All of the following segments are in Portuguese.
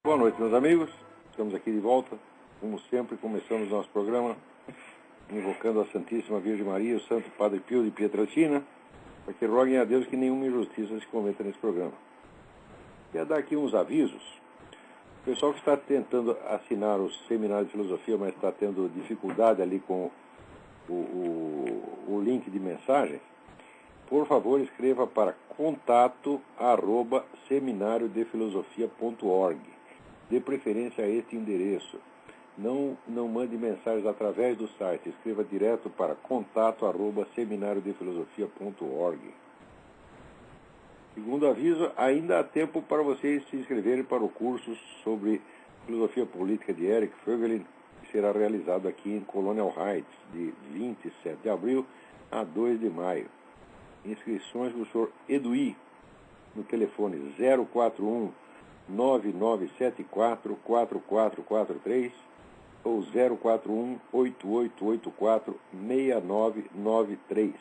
Boa noite, meus amigos. Estamos aqui de volta. Como sempre, começamos nosso programa invocando a Santíssima Virgem Maria, o Santo Padre Pio de Pietrelcina, para que roguem a Deus que nenhuma injustiça se cometa nesse programa. Quero dar aqui uns avisos. O pessoal que está tentando assinar o Seminário de Filosofia, mas está tendo dificuldade ali com o link de mensagem, por favor, escreva para contato@seminariodefilosofia.org. Dê preferência a este endereço. Não mande mensagens através do site. Escreva direto para contato@seminariodefilosofia.org. Segundo aviso, ainda há tempo para vocês se inscreverem para o curso sobre filosofia política de Eric Voegelin, que será realizado aqui em Colonial Heights, de 27 de abril a 2 de maio. Inscrições do Sr. Eduí, no telefone 041 9974 4443 ou 041 8884 6993.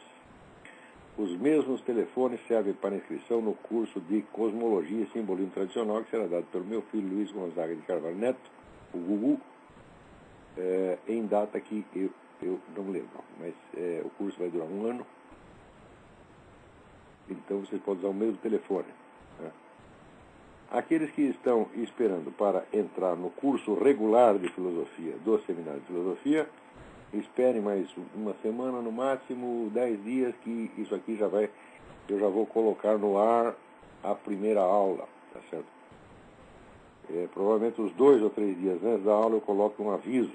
Os mesmos telefones servem para inscrição no curso de Cosmologia e Simbolismo Tradicional, que será dado pelo meu filho Luiz Gonzaga de Carvalho Neto, o Gugu, em data que eu não lembro, mas o curso vai durar 1 ano. Então vocês podem usar o mesmo telefone. Aqueles que estão esperando para entrar no curso regular de filosofia do Seminário de Filosofia, esperem mais uma semana, no máximo 10 dias, que isso aqui eu já vou colocar no ar a primeira aula, tá certo? Provavelmente uns 2 ou 3 dias antes da aula eu coloco um aviso,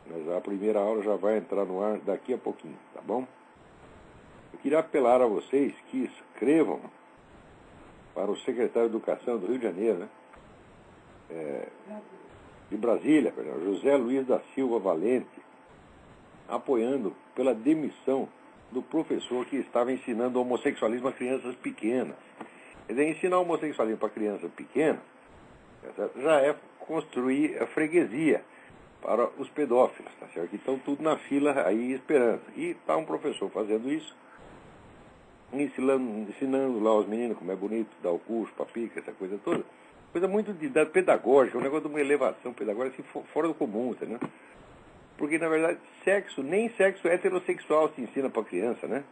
mas a primeira aula já vai entrar no ar daqui a pouquinho, tá bom? Eu queria apelar a vocês que escrevam para o secretário de Educação do Rio de Janeiro, né? De Brasília, José Luiz da Silva Valente, apoiando pela demissão do professor que estava ensinando homossexualismo a crianças pequenas. Quer dizer, ensinar homossexualismo para crianças pequenas já é construir a freguesia para os pedófilos, tá certo? Que estão tudo na fila aí esperando. E está um professor fazendo isso, ensinando lá aos meninos como é bonito dar o curso, papica, essa coisa toda. Coisa muito pedagógica, um negócio de uma elevação pedagógica assim, fora do comum, né? Porque, na verdade, nem sexo heterossexual se ensina para criança, né?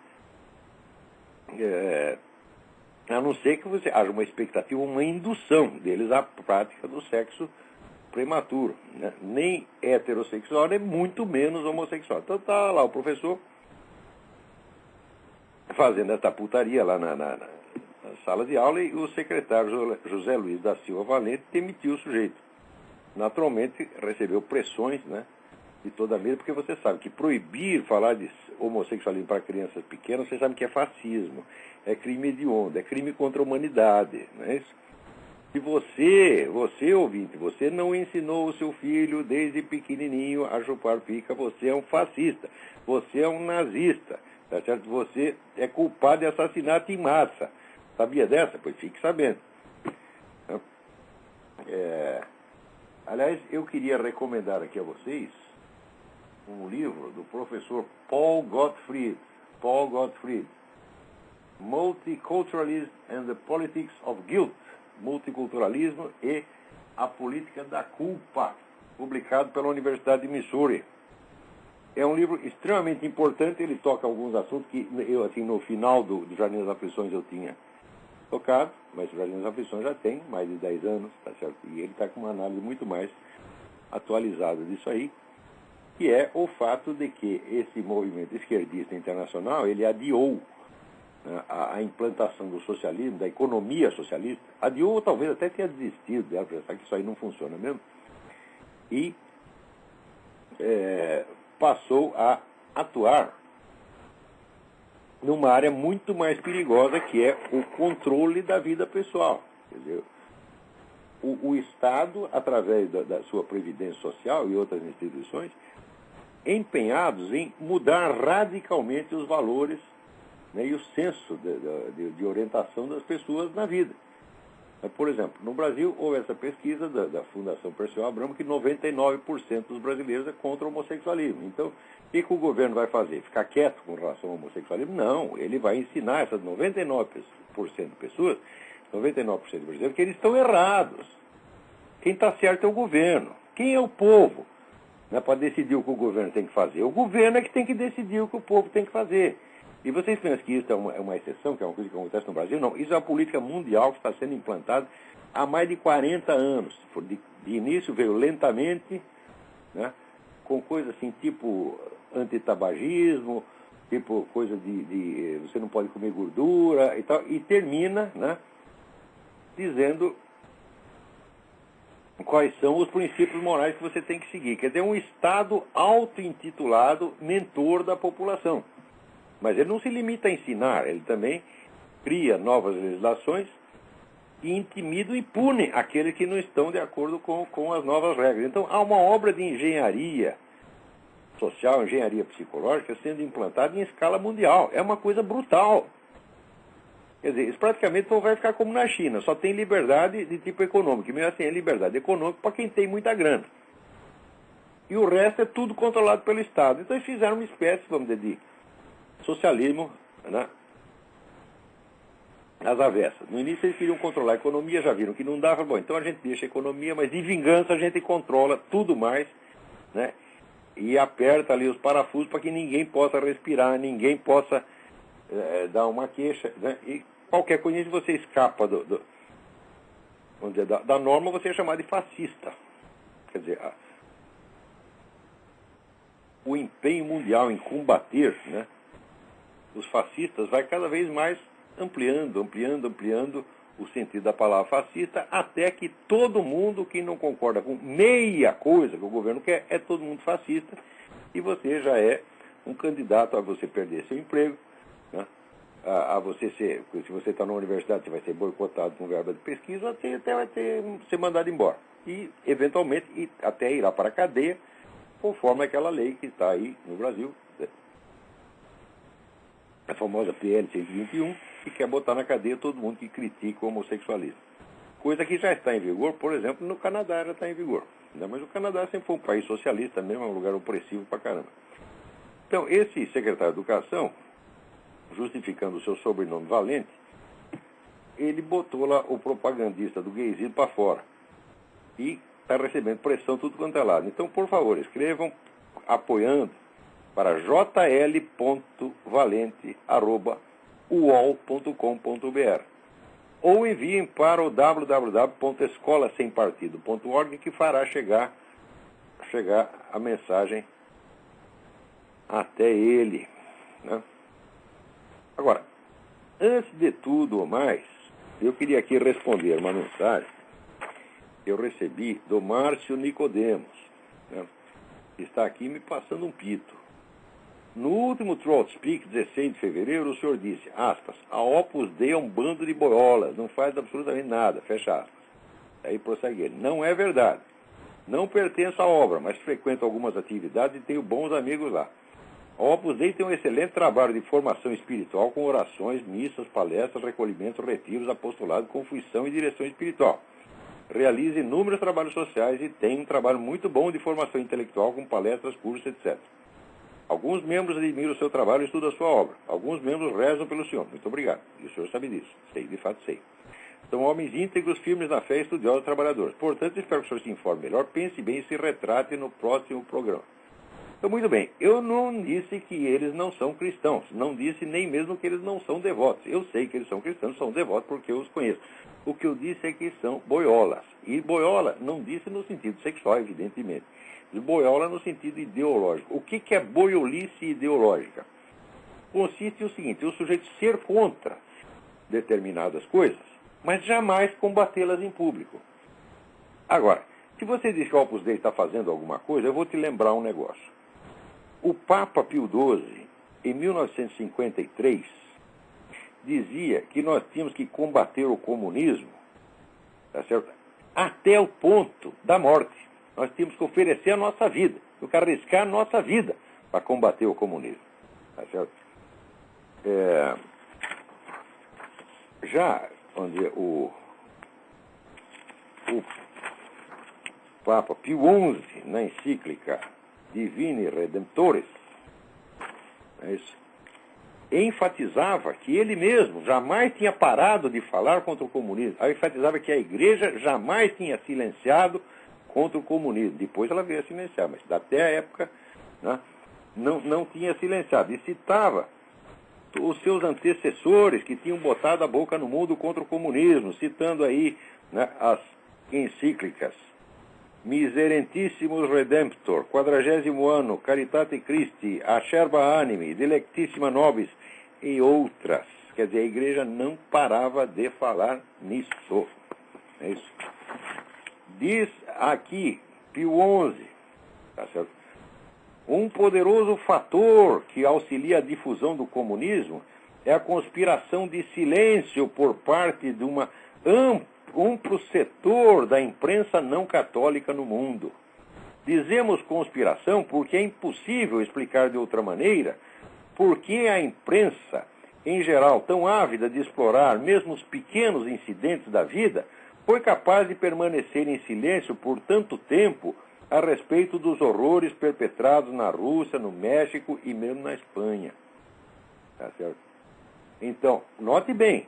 A não ser que você haja uma expectativa, uma indução deles à prática do sexo prematuro, né? Nem heterossexual, nem muito menos homossexual. Então tá lá o professor fazendo essa putaria lá na sala de aula, e o secretário José Luiz da Silva Valente demitiu o sujeito. Naturalmente recebeu pressões, né, de toda a mesa, porque você sabe que proibir falar de homossexualismo para crianças pequenas, você sabe que é fascismo, é crime hediondo, é crime contra a humanidade, não é isso? Se você ouvinte, você não ensinou o seu filho desde pequenininho a chupar pica, você é um fascista, você é um nazista, tá certo? Você é culpado de assassinato em massa. Sabia dessa? Pois fique sabendo. Aliás, eu queria recomendar aqui a vocês um livro do professor Paul Gottfried, Multiculturalism and the Politics of Guilt, Multiculturalismo e a Política da Culpa, publicado pela Universidade de Missouri. É um livro extremamente importante, ele toca alguns assuntos que eu, assim, no final do Jardim das Aflições eu tinha tocado, mas o Jardim das Aflições já tem mais de 10 anos, tá certo? E ele está com uma análise muito mais atualizada disso aí, que é o fato de que esse movimento esquerdista internacional, ele adiou, né, a implantação do socialismo, da economia socialista, adiou ou talvez até tenha desistido dela, pensar que isso aí não funciona mesmo, e passou a atuar numa área muito mais perigosa, que é o controle da vida pessoal. Quer dizer, o Estado, através da sua Previdência Social e outras instituições, empenhados em mudar radicalmente os valores, né, e o senso de orientação das pessoas na vida. Por exemplo, no Brasil houve essa pesquisa da Fundação Perseu Abramo que 99% dos brasileiros é contra o homossexualismo. Então, o que o governo vai fazer? Ficar quieto com relação ao homossexualismo? Não, ele vai ensinar essas 99% de pessoas, 99% de brasileiros, que eles estão errados. Quem está certo é o governo. Quem é o povo, né, para decidir o que o governo tem que fazer? O governo é que tem que decidir o que o povo tem que fazer. E vocês pensam que isso é uma exceção, que é uma coisa que acontece no Brasil? Não, isso é uma política mundial que está sendo implantada há mais de 40 anos. De início veio lentamente, né, com coisas assim, tipo antitabagismo, tipo coisa de você não pode comer gordura e tal, e termina, né, dizendo quais são os princípios morais que você tem que seguir. Quer dizer, um Estado auto-intitulado mentor da população. Mas ele não se limita a ensinar, ele também cria novas legislações e intimida e pune aqueles que não estão de acordo com as novas regras. Então, há uma obra de engenharia social, engenharia psicológica sendo implantada em escala mundial. É uma coisa brutal. Quer dizer, isso praticamente vai ficar como na China, só tem liberdade de tipo econômico. E mesmo assim é liberdade econômica para quem tem muita grana. E o resto é tudo controlado pelo Estado. Então eles fizeram uma espécie, vamos dizer, de socialismo, né, às avessas. No início eles queriam controlar a economia, já viram que não dava. Bom, então a gente deixa a economia, mas de vingança a gente controla tudo mais, né, e aperta ali os parafusos para que ninguém possa respirar, ninguém possa dar uma queixa, né, e qualquer coisa que você escapa vamos dizer, da norma, você é chamado de fascista. Quer dizer, o empenho mundial em combater, né, os fascistas vai cada vez mais ampliando o sentido da palavra fascista, até que todo mundo que não concorda com meia coisa que o governo quer, é todo mundo fascista, e você já é um candidato a você perder seu emprego, né? A você ser, se você está na universidade, você vai ser boicotado com verba de pesquisa, até vai ser mandado embora. E, eventualmente, até irá para a cadeia, conforme aquela lei que está aí no Brasil, a famosa PL 121, que quer botar na cadeia todo mundo que critica o homossexualismo. Coisa que já está em vigor, por exemplo, no Canadá já está em vigor. Mas o Canadá sempre foi um país socialista mesmo, é um lugar opressivo pra caramba. Então, esse secretário de Educação, justificando o seu sobrenome Valente, ele botou lá o propagandista do gayzinho para fora. E está recebendo pressão tudo quanto é lado. Então, por favor, escrevam apoiando para jl.valente@uol.com.br ou enviem para o www.escolasempartido.org, que fará chegar a mensagem até ele, né? Agora, antes de tudo ou mais, eu queria aqui responder uma mensagem que eu recebi do Márcio Nicodemos, né, que está aqui me passando um pito. No último Trout Speak, 16 de fevereiro, o senhor disse, aspas, a Opus Dei é um bando de boiolas, não faz absolutamente nada, fecha aspas. Aí prossegue ele, não é verdade. Não pertenço à obra, mas frequento algumas atividades e tenho bons amigos lá. A Opus Dei tem um excelente trabalho de formação espiritual com orações, missas, palestras, recolhimentos, retiros, apostolado, confissão e direção espiritual. Realiza inúmeros trabalhos sociais e tem um trabalho muito bom de formação intelectual com palestras, cursos, etc. Alguns membros admiram o seu trabalho e estudam a sua obra. Alguns membros rezam pelo senhor. Muito obrigado. E o senhor sabe disso. Sei, de fato sei. São homens íntegros, firmes na fé, estudiosos, trabalhadores. Portanto, espero que o senhor se informe melhor, pense bem e se retrate no próximo programa. Então, muito bem, eu não disse que eles não são cristãos, não disse nem mesmo que eles não são devotos. Eu sei que eles são cristãos, são devotos porque eu os conheço. O que eu disse é que são boiolas. E boiola não disse no sentido sexual, evidentemente. Boiola no sentido ideológico. O que é boiolice ideológica? Consiste no seguinte, o sujeito ser contra determinadas coisas, mas jamais combatê-las em público. Agora, se você diz que o Opus Dei está fazendo alguma coisa, eu vou te lembrar um negócio. O Papa Pio XII, em 1953, dizia que nós tínhamos que combater o comunismo, tá certo? Até o ponto da morte. Nós tínhamos que oferecer a nossa vida, tínhamos que arriscar a nossa vida para combater o comunismo, tá certo? Já onde o Papa Pio XI, na encíclica Divini Redemptoris, é isso, enfatizava que ele mesmo jamais tinha parado de falar contra o comunismo. Ela enfatizava que a igreja jamais tinha silenciado contra o comunismo. Depois ela veio a silenciar, mas até a época, né, não tinha silenciado. E citava os seus antecessores que tinham botado a boca no mundo contra o comunismo, citando aí, né, as encíclicas Miserentissimus Redemptor, 40º ano, Caritate Christi, Acerba Animi, Delectissima Nobis e outras. Quer dizer, a igreja não parava de falar nisso. É isso. Diz aqui, Pio XI, tá certo? Um poderoso fator que auxilia a difusão do comunismo é a conspiração de silêncio por parte de um amplo setor da imprensa não católica no mundo. Dizemos conspiração porque é impossível explicar de outra maneira por que a imprensa, em geral, tão ávida de explorar mesmo os pequenos incidentes da vida, foi capaz de permanecer em silêncio por tanto tempo a respeito dos horrores perpetrados na Rússia, no México e mesmo na Espanha. Tá certo? Então, note bem,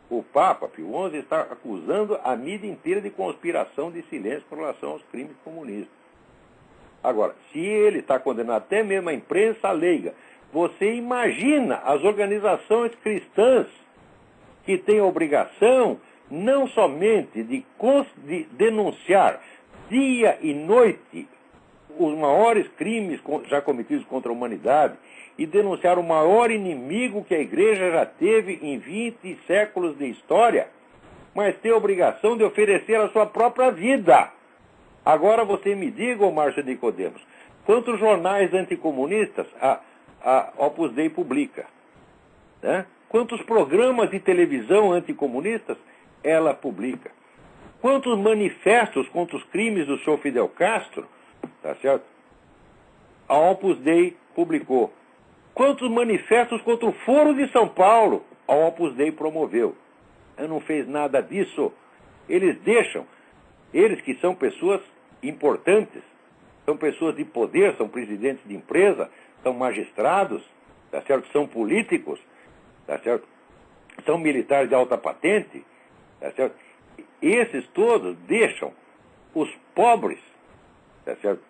o Papa Pio XI está acusando a mídia inteira de conspiração de silêncio com relação aos crimes comunistas. Agora, se ele está condenando até mesmo a imprensa leiga, você imagina as organizações cristãs que têm a obrigação não somente de denunciar dia e noite os maiores crimes já cometidos contra a humanidade e denunciar o maior inimigo que a igreja já teve em 20 séculos de história, mas tem a obrigação de oferecer a sua própria vida. Agora você me diga, ô Márcio Nicodemos, quantos jornais anticomunistas a Opus Dei publica? Né? Quantos programas de televisão anticomunistas ela publica? Quantos manifestos contra os crimes do senhor Fidel Castro, tá certo? A Opus Dei publicou. Quantos manifestos contra o Foro de São Paulo a Opus Dei promoveu? Ela não fez nada disso. Eles deixam, eles que são pessoas importantes, são pessoas de poder, são presidentes de empresa, são magistrados, tá certo? São políticos, tá certo? São militares de alta patente, tá certo? Esses todos deixam os pobres, tá certo?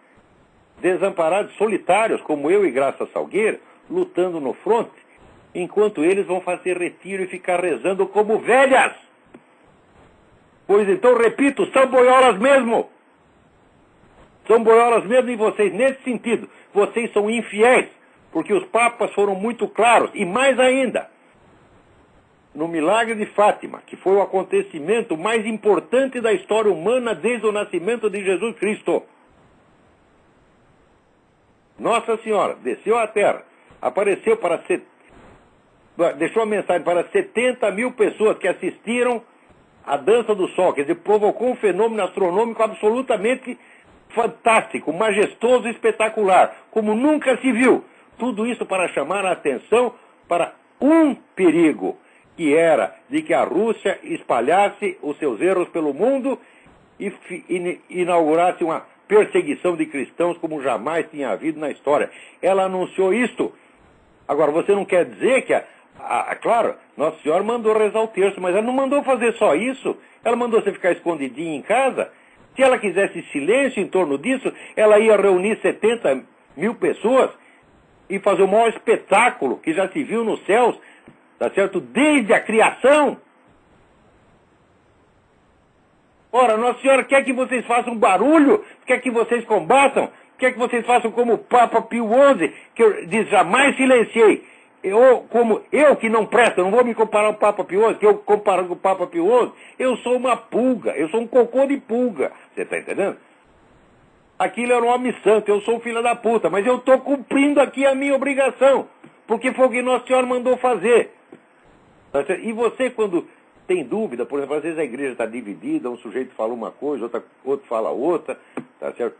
Desamparados, solitários, como eu e Graça Salgueiro, lutando no fronte, enquanto eles vão fazer retiro e ficar rezando como velhas. Pois então, repito, são boiolas mesmo. São boiolas mesmo em vocês, nesse sentido. Vocês são infiéis, porque os papas foram muito claros, e mais ainda, no milagre de Fátima, que foi o acontecimento mais importante da história humana desde o nascimento de Jesus Cristo. Nossa Senhora desceu à terra, apareceu deixou a mensagem para 70 mil pessoas que assistiram à dança do sol, quer dizer, provocou um fenômeno astronômico absolutamente fantástico, majestoso e espetacular, como nunca se viu. Tudo isso para chamar a atenção para um perigo, que era de que a Rússia espalhasse os seus erros pelo mundo e inaugurasse uma perseguição de cristãos como jamais tinha havido na história. Ela anunciou isto. Agora, você não quer dizer que, claro, Nossa Senhora mandou rezar o terço, mas ela não mandou fazer só isso. Ela mandou você ficar escondidinho em casa. Se ela quisesse silêncio em torno disso, ela ia reunir 70 mil pessoas e fazer o maior espetáculo que já se viu nos céus, tá certo? Desde a criação. Ora, Nossa Senhora quer que vocês façam barulho, quer que vocês combatam, quer que vocês façam como o Papa Pio XI, que diz, jamais silenciei. Como eu que não presto, não vou me comparar ao Papa Pio XI, que eu comparo com o Papa Pio XI, eu sou uma pulga, eu sou um cocô de pulga. Você está entendendo? Aquilo era um homem santo, eu sou filho da puta, mas eu estou cumprindo aqui a minha obrigação, porque foi o que Nossa Senhora mandou fazer. E você, quando tem dúvida, por exemplo, às vezes a igreja está dividida, um sujeito fala uma coisa, outro fala outra, tá certo?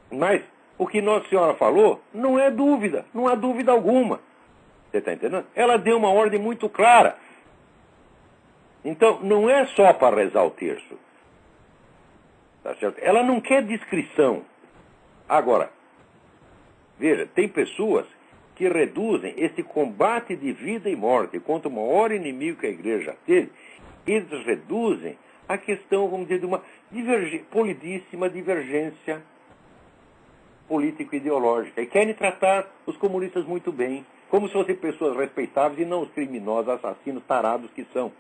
Mas o que Nossa Senhora falou não é dúvida, não há dúvida alguma. Você está entendendo? Ela deu uma ordem muito clara. Então, não é só para rezar o terço. Tá certo? Ela não quer descrição. Agora, veja, tem pessoas que reduzem esse combate de vida e morte contra o maior inimigo que a igreja teve, eles reduzem a questão, vamos dizer, de uma polidíssima divergência político-ideológica. E querem tratar os comunistas muito bem, como se fossem pessoas respeitáveis e não os criminosos, assassinos, tarados que são.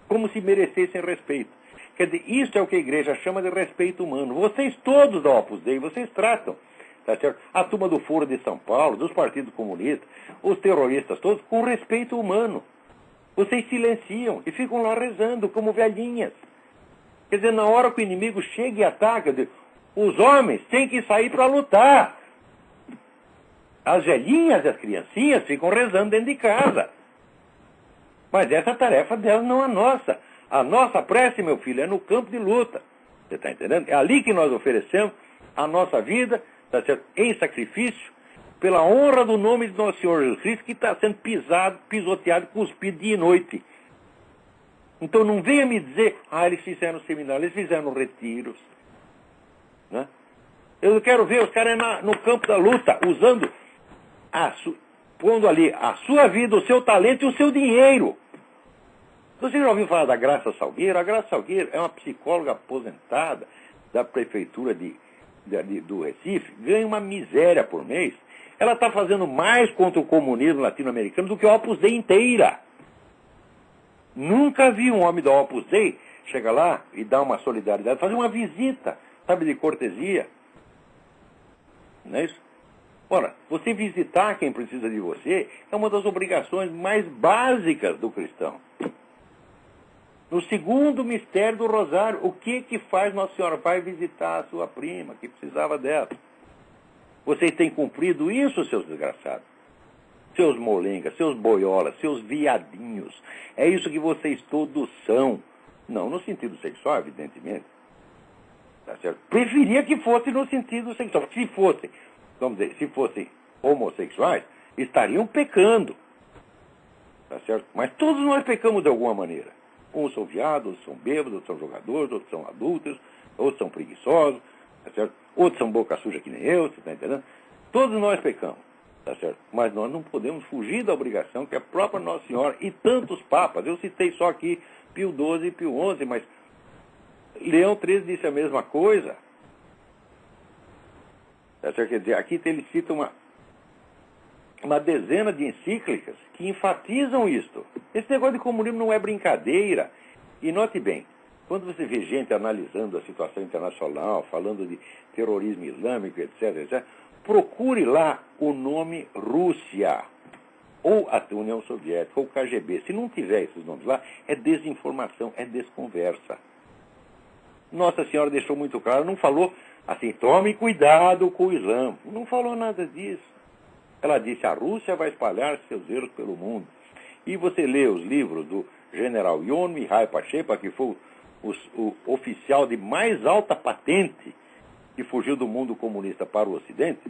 Como se merecessem respeito. Quer dizer, isso é o que a igreja chama de respeito humano. Vocês todos da Opus Dei, vocês tratam, tá certo? A turma do Foro de São Paulo, dos partidos comunistas, os terroristas todos, com respeito humano. Vocês silenciam e ficam lá rezando como velhinhas. Quer dizer, na hora que o inimigo chega e ataca, os homens têm que sair para lutar. As velhinhas e as criancinhas ficam rezando dentro de casa. Mas essa tarefa delas não é nossa. A nossa prece, meu filho, é no campo de luta. Você está entendendo? É ali que nós oferecemos a nossa vida, tá certo? Em sacrifício, pela honra do nome de nosso Senhor Jesus Cristo, que está sendo pisado, pisoteado, cuspido dia e noite. Então não venha me dizer, eles fizeram seminário, eles fizeram retiros. Né? Eu quero ver os caras no campo da luta, usando, pondo ali a sua vida, o seu talento e o seu dinheiro. Você já ouviu falar da Graça Salgueiro? A Graça Salgueiro é uma psicóloga aposentada da prefeitura do Recife, ganha uma miséria por mês. Ela está fazendo mais contra o comunismo latino-americano do que a Opus Dei inteira. Nunca vi um homem da Opus Dei chegar lá e dar uma solidariedade, fazer uma visita, sabe, de cortesia. Não é isso? Ora, você visitar quem precisa de você é uma das obrigações mais básicas do cristão. No segundo mistério do Rosário, o que faz Nossa Senhora? Vai visitar a sua prima, que precisava dela. Vocês têm cumprido isso, seus desgraçados? Seus molengas, seus boiolas, seus viadinhos. É isso que vocês todos são. Não no sentido sexual, evidentemente. Tá certo? Preferia que fosse no sentido sexual. Se fossem, vamos dizer, se fossem homossexuais, estariam pecando. Tá certo? Mas todos nós pecamos de alguma maneira. Uns são viados, outros são bêbados, outros são jogadores, outros são adúlteros, outros são preguiçosos, tá certo? Outros são boca suja que nem eu, você está entendendo? Todos nós pecamos, tá certo? Mas nós não podemos fugir da obrigação que a própria Nossa Senhora e tantos papas, eu citei só aqui Pio XII e Pio XI, mas Leão XIII disse a mesma coisa. Tá certo? Quer dizer, aqui ele cita uma dezena de encíclicas que enfatizam isto. Esse negócio de comunismo não é brincadeira. E note bem, quando você vê gente analisando a situação internacional, falando de terrorismo islâmico, etc., procure lá o nome Rússia, ou a União Soviética, ou o KGB. Se não tiver esses nomes lá, é desinformação, é desconversa. Nossa Senhora deixou muito claro, não falou assim, tome cuidado com o Islã. Não falou nada disso. Ela disse, a Rússia vai espalhar seus erros pelo mundo. E você lê os livros do general Ion Mihai Pachepa, que foi o oficial de mais alta patente que fugiu do mundo comunista para o Ocidente,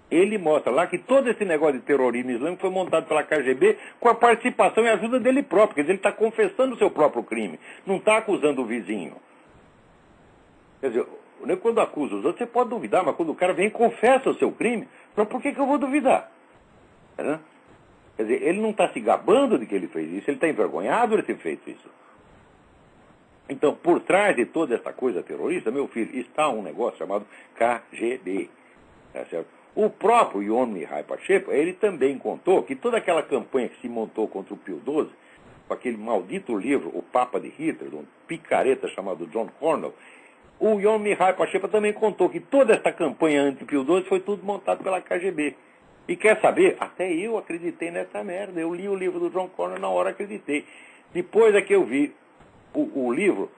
ele mostra lá que todo esse negócio de terrorismo islâmico foi montado pela KGB com a participação e ajuda dele próprio. Quer dizer, ele está confessando o seu próprio crime, não está acusando o vizinho. Quer dizer, quando acusa os outros, você pode duvidar, mas quando o cara vem e confessa o seu crime, então por que eu vou duvidar? Quer dizer, ele não está se gabando de que ele fez isso, ele está envergonhado de ter feito isso. Então, por trás de toda essa coisa terrorista, meu filho, está um negócio chamado KGB. Tá certo? O próprio Ion Mihai Pachepa, ele também contou que toda aquela campanha que se montou contra o Pio XII, com aquele maldito livro, O Papa de Hitler, de um picareta chamado John Cornell, o Ion Mihai Pachepa também contou que toda essa campanha anti-Pio XII foi tudo montado pela KGB. E quer saber? Até eu acreditei nessa merda. Eu li o livro do John Cornell na hora acreditei. Depois é que eu vi o livro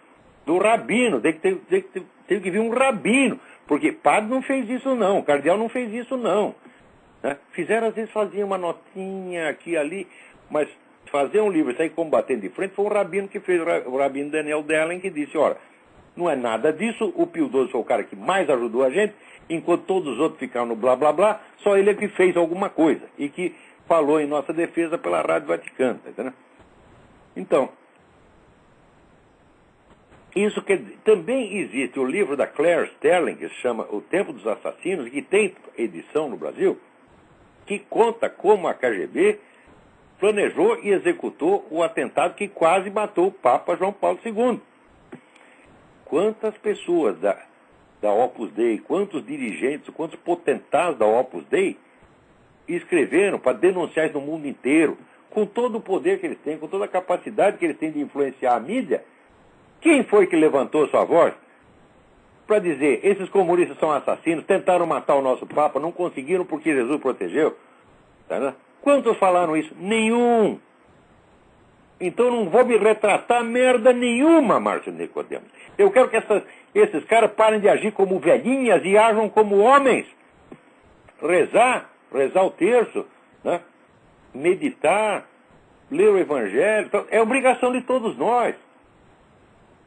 do rabino. Teve que vir um rabino. Porque padre não fez isso não, cardeal não fez isso não. Né? Fizeram, às vezes faziam uma notinha aqui e ali, mas fazer um livro e sair combatendo de frente foi um rabino que fez, o rabino Daniel Dellen, que disse, olha, não é nada disso, o Pio XII foi o cara que mais ajudou a gente, enquanto todos os outros ficaram no blá blá blá, só ele é que fez alguma coisa, e que falou em nossa defesa pela Rádio Vaticana, tá entendendo? Então, isso que também existe o livro da Claire Sterling, que se chama O Tempo dos Assassinos, que tem edição no Brasil, que conta como a KGB planejou e executou o atentado que quase matou o Papa João Paulo II. Quantas pessoas da Opus Dei, quantos dirigentes, quantos potentados da Opus Dei escreveram para denunciar isso no mundo inteiro, com todo o poder que eles têm, com toda a capacidade que eles têm de influenciar a mídia? Quem foi que levantou sua voz para dizer, esses comunistas são assassinos, tentaram matar o nosso Papa, não conseguiram porque Jesus protegeu? Tá? Quantos falaram isso? Nenhum. Então não vou me retratar merda nenhuma, Márcio Nicodemos. Eu quero que esses caras parem de agir como velhinhas e ajam como homens. Rezar o terço, né? Meditar, ler o Evangelho, então, é obrigação de todos nós.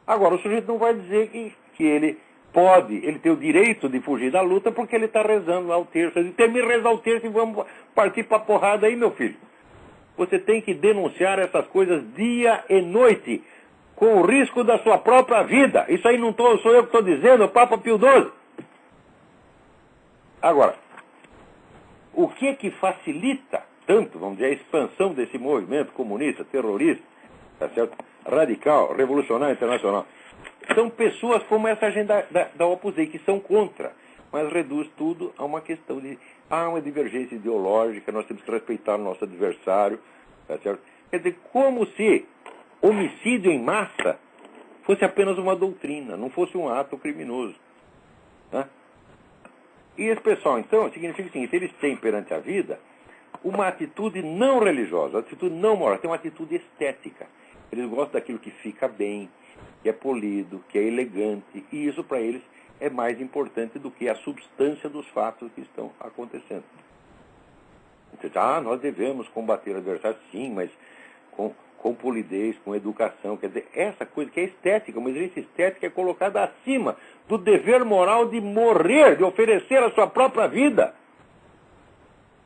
Agora, o sujeito não vai dizer que ele tem o direito de fugir da luta porque ele está rezando lá o terço. Ele termina de rezar o terço e vamos partir para a porrada aí, meu filho. Você tem que denunciar essas coisas dia e noite, com o risco da sua própria vida. Isso aí não sou eu que estou dizendo, é o Papa Pio XII. Agora, o que facilita tanto, vamos dizer, a expansão desse movimento comunista, terrorista, tá certo? Radical, revolucionário internacional? São pessoas como essa gente da Opus Dei, que são contra, mas reduz tudo a uma questão de uma divergência ideológica, nós temos que respeitar o nosso adversário, tá certo? Quer dizer, como se homicídio em massa fosse apenas uma doutrina, não fosse um ato criminoso. Né? E esse pessoal, então, significa o seguinte, eles têm perante a vida uma atitude não religiosa, uma atitude não moral, tem uma atitude estética. Eles gostam daquilo que fica bem, que é polido, que é elegante, e isso para eles é mais importante do que a substância dos fatos que estão acontecendo. Então, nós devemos combater o adversário, sim, mas com polidez, com educação. Quer dizer, essa coisa que é estética, uma exigência estética é colocada acima do dever moral de morrer, de oferecer a sua própria vida.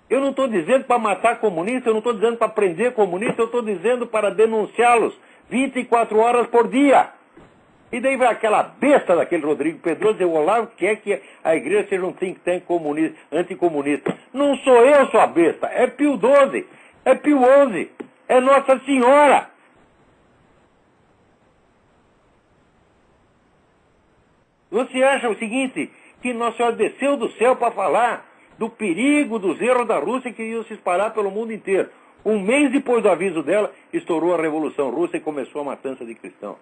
Eu não estou dizendo para matar comunistas, eu não estou dizendo para prender comunistas, eu estou dizendo para denunciá-los 24 horas por dia. E daí vai aquela besta daquele Rodrigo Pedroso dizer, o Olavo quer que a igreja seja um think tank comunista, anticomunista. Não sou eu, sua besta, é Pio XII, é Pio XI, é Nossa Senhora. Você acha o seguinte, que Nossa Senhora desceu do céu para falar do perigo dos erros da Rússia que iam se espalhar pelo mundo inteiro. Um mês depois do aviso dela, estourou a Revolução Russa e começou a matança de cristãos,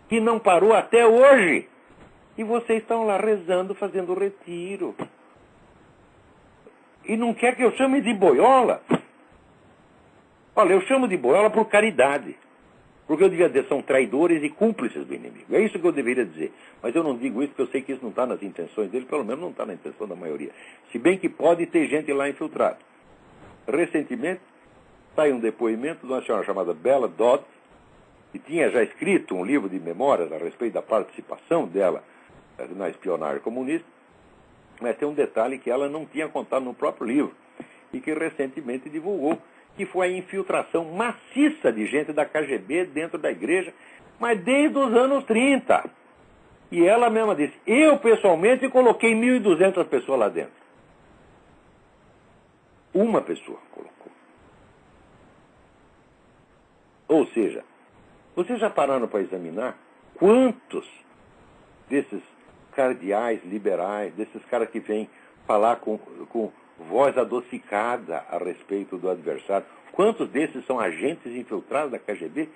que não parou até hoje. E vocês estão lá rezando, fazendo retiro. E não quer que eu chame de boiola? Olha, eu chamo de boiola por caridade. Porque eu devia dizer, são traidores e cúmplices do inimigo. É isso que eu deveria dizer. Mas eu não digo isso porque eu sei que isso não está nas intenções dele, pelo menos não está na intenção da maioria. Se bem que pode ter gente lá infiltrada. Recentemente, saiu um depoimento de uma senhora chamada Bella Dodd, que tinha já escrito um livro de memórias a respeito da participação dela na espionagem comunista, mas tem um detalhe que ela não tinha contado no próprio livro, e que recentemente divulgou, que foi a infiltração maciça de gente da KGB dentro da igreja, mas desde os anos 30. E ela mesma disse, eu pessoalmente coloquei 1.200 pessoas lá dentro. Uma pessoa colocou. Ou seja, vocês já pararam para examinar quantos desses cardeais liberais, desses caras que vêm falar com voz adocicada a respeito do adversário, quantos desses são agentes infiltrados da KGB?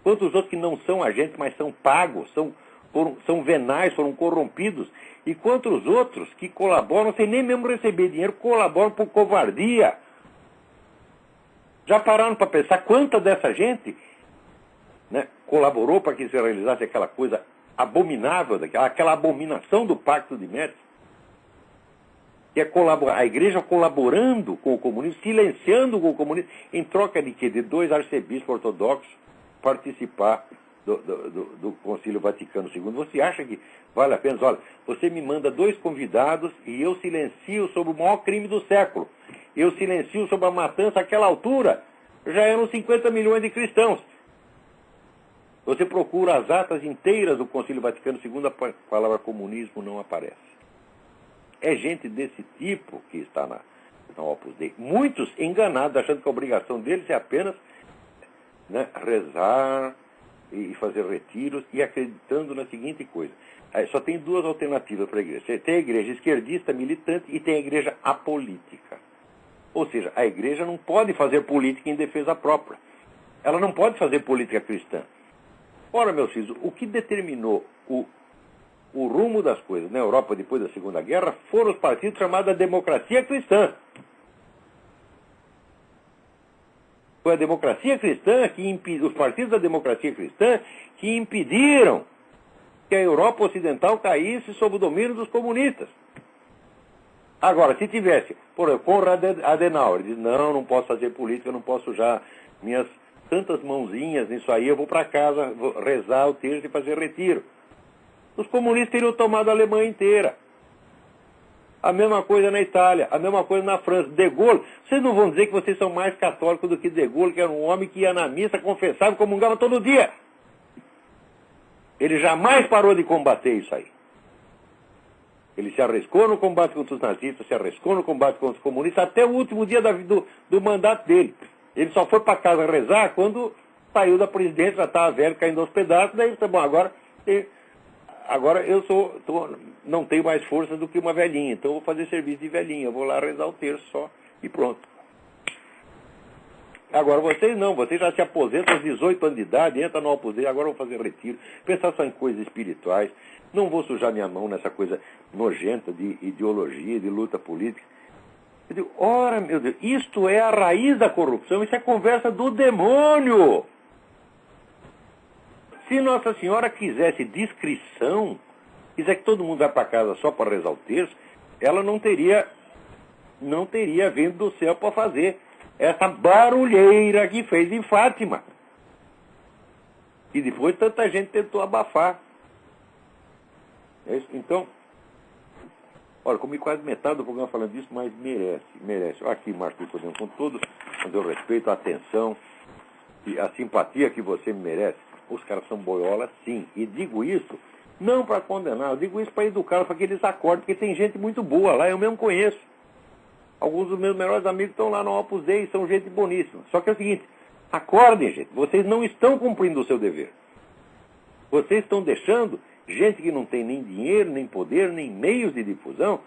Quantos outros que não são agentes, mas são pagos, são venais, foram corrompidos? E quantos outros que colaboram, sem nem mesmo receber dinheiro, colaboram por covardia? Já pararam para pensar quanta dessa gente, né, colaborou para que se realizasse aquela coisa abominável, aquela abominação do Pacto de Médici? Que é a igreja colaborando com o comunismo, silenciando com o comunismo, em troca de quê? De 2 arcebispos ortodoxos participar do Concílio Vaticano II. Você acha que vale a pena? Olha, você me manda 2 convidados e eu silencio sobre o maior crime do século. Eu silencio sobre a matança àquela altura. Já eram 50 milhões de cristãos. Você procura as atas inteiras do Concílio Vaticano II, a palavra comunismo não aparece. É gente desse tipo que está na Opus Dei. Muitos enganados, achando que a obrigação deles é apenas, né, rezar e fazer retiros e acreditando na seguinte coisa. Só tem duas alternativas para a igreja. Tem a igreja esquerdista, militante, e tem a igreja apolítica. Ou seja, a igreja não pode fazer política em defesa própria. Ela não pode fazer política cristã. Ora, meus filhos, o que determinou o rumo das coisas na Europa depois da Segunda Guerra foram os partidos chamados democracia cristã. Foi a democracia cristã os partidos da democracia cristã que impediram que a Europa Ocidental caísse sob o domínio dos comunistas. Agora, se tivesse, por exemplo, Konrad Adenauer, ele diz, não posso fazer política, não posso sujar minhas tantas mãozinhas nisso aí, eu vou para casa, vou rezar o terço e fazer retiro. Os comunistas teriam tomado a Alemanha inteira. A mesma coisa na Itália, a mesma coisa na França. De Gaulle, vocês não vão dizer que vocês são mais católicos do que De Gaulle, que era um homem que ia na missa, confessava e comungava todo dia. Ele jamais parou de combater isso aí. Ele se arriscou no combate contra os nazistas, se arriscou no combate contra os comunistas, até o último dia do mandato dele. Ele só foi para casa rezar quando saiu da presidência, já estava velho, caindo aos pedaços, daí tá bom, agora eu não tenho mais força do que uma velhinha, então eu vou fazer serviço de velhinha, eu vou lá rezar o terço só e pronto. Agora vocês não, vocês já se aposentam aos 18 anos de idade, entram no Opus Dei, agora eu vou fazer retiro, pensar só em coisas espirituais, não vou sujar minha mão nessa coisa nojenta de ideologia, de luta política. Eu digo, ora, meu Deus, isto é a raiz da corrupção, isso é conversa do demônio. Se Nossa Senhora quisesse discrição, quiser que todo mundo vá para casa só para rezar o terço, ela não teria vindo do céu para fazer essa barulheira que fez em Fátima. E depois tanta gente tentou abafar. Então, olha, comi quase metade do programa falando disso, mas merece. Aqui, Marcos, com todo o respeito, a atenção e a simpatia que você me merece. Os caras são boiolas, sim. E digo isso não para condenar, eu digo isso para educar, para que eles acordem, porque tem gente muito boa lá, eu mesmo conheço. Alguns dos meus melhores amigos estão lá no Opus Dei, são gente boníssima. Só que é o seguinte, acordem, gente, vocês não estão cumprindo o seu dever. Vocês estão deixando gente que não tem nem dinheiro, nem poder, nem meios de difusão,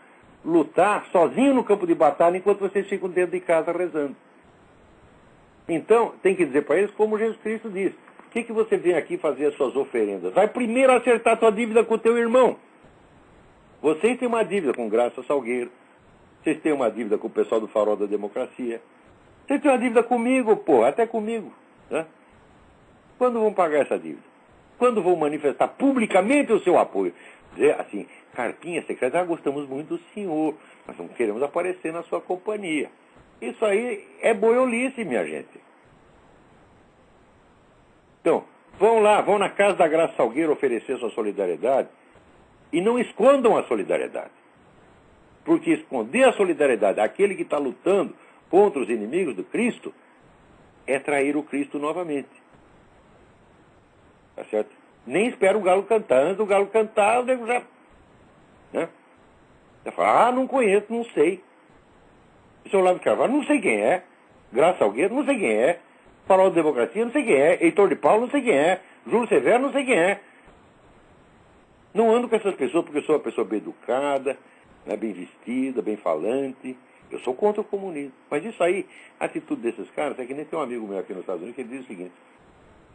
lutar sozinho no campo de batalha enquanto vocês ficam dentro de casa rezando. Então, tem que dizer para eles como Jesus Cristo diz. O que você vem aqui fazer as suas oferendas? Vai primeiro acertar a sua dívida com o teu irmão. Vocês têm uma dívida com Graça Salgueiro. Vocês têm uma dívida com o pessoal do Farol da Democracia. Vocês têm uma dívida comigo, pô, até comigo. Né? Quando vão pagar essa dívida? Quando vão manifestar publicamente o seu apoio? Dizer assim, cartinha secreta, gostamos muito do senhor, mas não queremos aparecer na sua companhia. Isso aí é boiolice, minha gente. Então, vão lá, vão na casa da Graça Salgueiro oferecer sua solidariedade e não escondam a solidariedade. Porque esconder a solidariedade àquele que está lutando contra os inimigos do Cristo é trair o Cristo novamente. Tá certo? Nem espera o galo cantar. Antes do galo cantar, o nego já... Né? Já fala, não conheço, não sei. O senhor Olavo de Carvalho, não sei quem é. Graça Salgueiro, não sei quem é. Farol da Democracia, não sei quem é. Heitor de Paulo, não sei quem é. Júlio Severo, não sei quem é. Não ando com essas pessoas porque eu sou uma pessoa bem educada, né, bem vestida, bem falante. Eu sou contra o comunismo. Mas isso aí, a atitude desses caras, é que nem tem um amigo meu aqui nos Estados Unidos que ele diz o seguinte.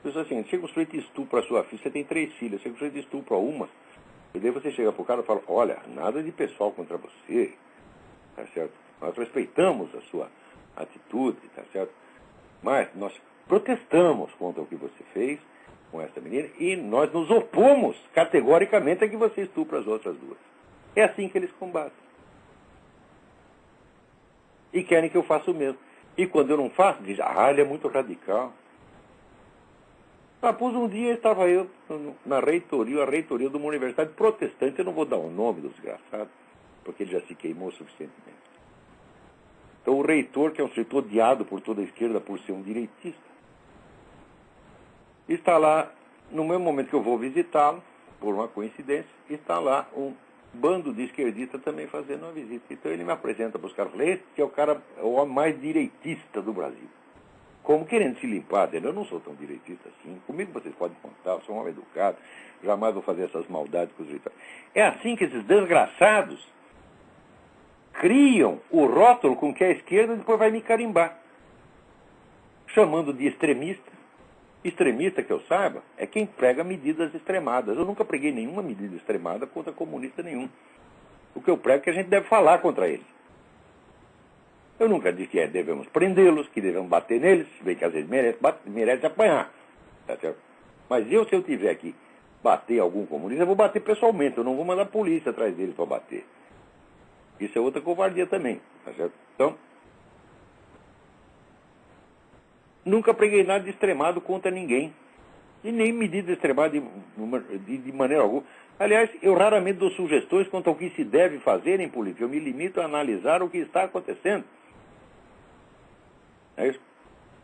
Ele diz assim, chega um sujeito e estupra a sua filha, você tem 3 filhas, chega um sujeito e estupra uma, e daí você chega pro cara e fala, olha, nada de pessoal contra você, tá certo? Nós respeitamos a sua atitude, tá certo? Mas nós protestamos contra o que você fez com essa menina e nós nos opomos categoricamente a que você estupra as outras duas. É assim que eles combatem. E querem que eu faça o mesmo. E quando eu não faço, dizem, ele é muito radical. Pois um dia estava eu na reitoria, a reitoria de uma universidade protestante, eu não vou dar o nome do desgraçado, porque ele já se queimou suficientemente. Então o reitor, que é um sujeito odiado por toda a esquerda por ser um direitista, está lá, no mesmo momento que eu vou visitá-lo, por uma coincidência, está lá um bando de esquerdista também fazendo uma visita. Então ele me apresenta para os caras, falei, esse que é o cara, o homem mais direitista do Brasil. Como querendo se limpar dele, eu não sou tão direitista assim, comigo vocês podem contar, eu sou um homem educado, jamais vou fazer essas maldades com os direitos. É assim que esses desgraçados criam o rótulo com que a esquerda depois vai me carimbar, chamando de extremista. Extremista, que eu saiba, é quem prega medidas extremadas. Eu nunca preguei nenhuma medida extremada contra comunista nenhum. O que eu prego é que a gente deve falar contra eles. Eu nunca disse que devemos prendê-los, que devemos bater neles, se bem que às vezes merece apanhar. Tá certo? Mas se eu tiver que bater algum comunista, eu vou bater pessoalmente, eu não vou mandar a polícia atrás deles para bater. Isso é outra covardia também. Tá certo? Então, nunca preguei nada de extremado contra ninguém. E nem medida extremada de maneira alguma. Aliás, eu raramente dou sugestões quanto ao que se deve fazer em política. Eu me limito a analisar o que está acontecendo. É isso.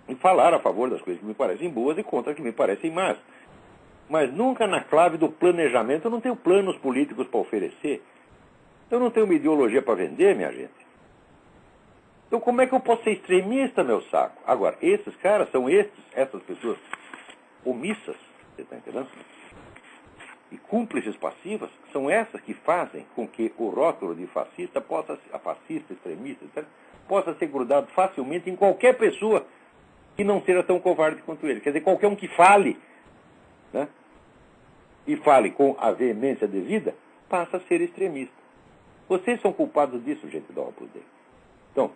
E falar a favor das coisas que me parecem boas e contra as que me parecem más. Mas nunca na clave do planejamento. Eu não tenho planos políticos para oferecer. Eu não tenho uma ideologia para vender, minha gente. Então como é que eu posso ser extremista, meu saco? Agora, esses caras são essas pessoas omissas, você está entendendo? E cúmplices passivas, são essas que fazem com que o rótulo de fascista, extremista, etc., possa ser grudado facilmente em qualquer pessoa que não seja tão covarde quanto ele. Quer dizer, qualquer um que fale, né? E fale com a veemência devida, passa a ser extremista. Vocês são culpados disso, gente da Opus Dei. Então,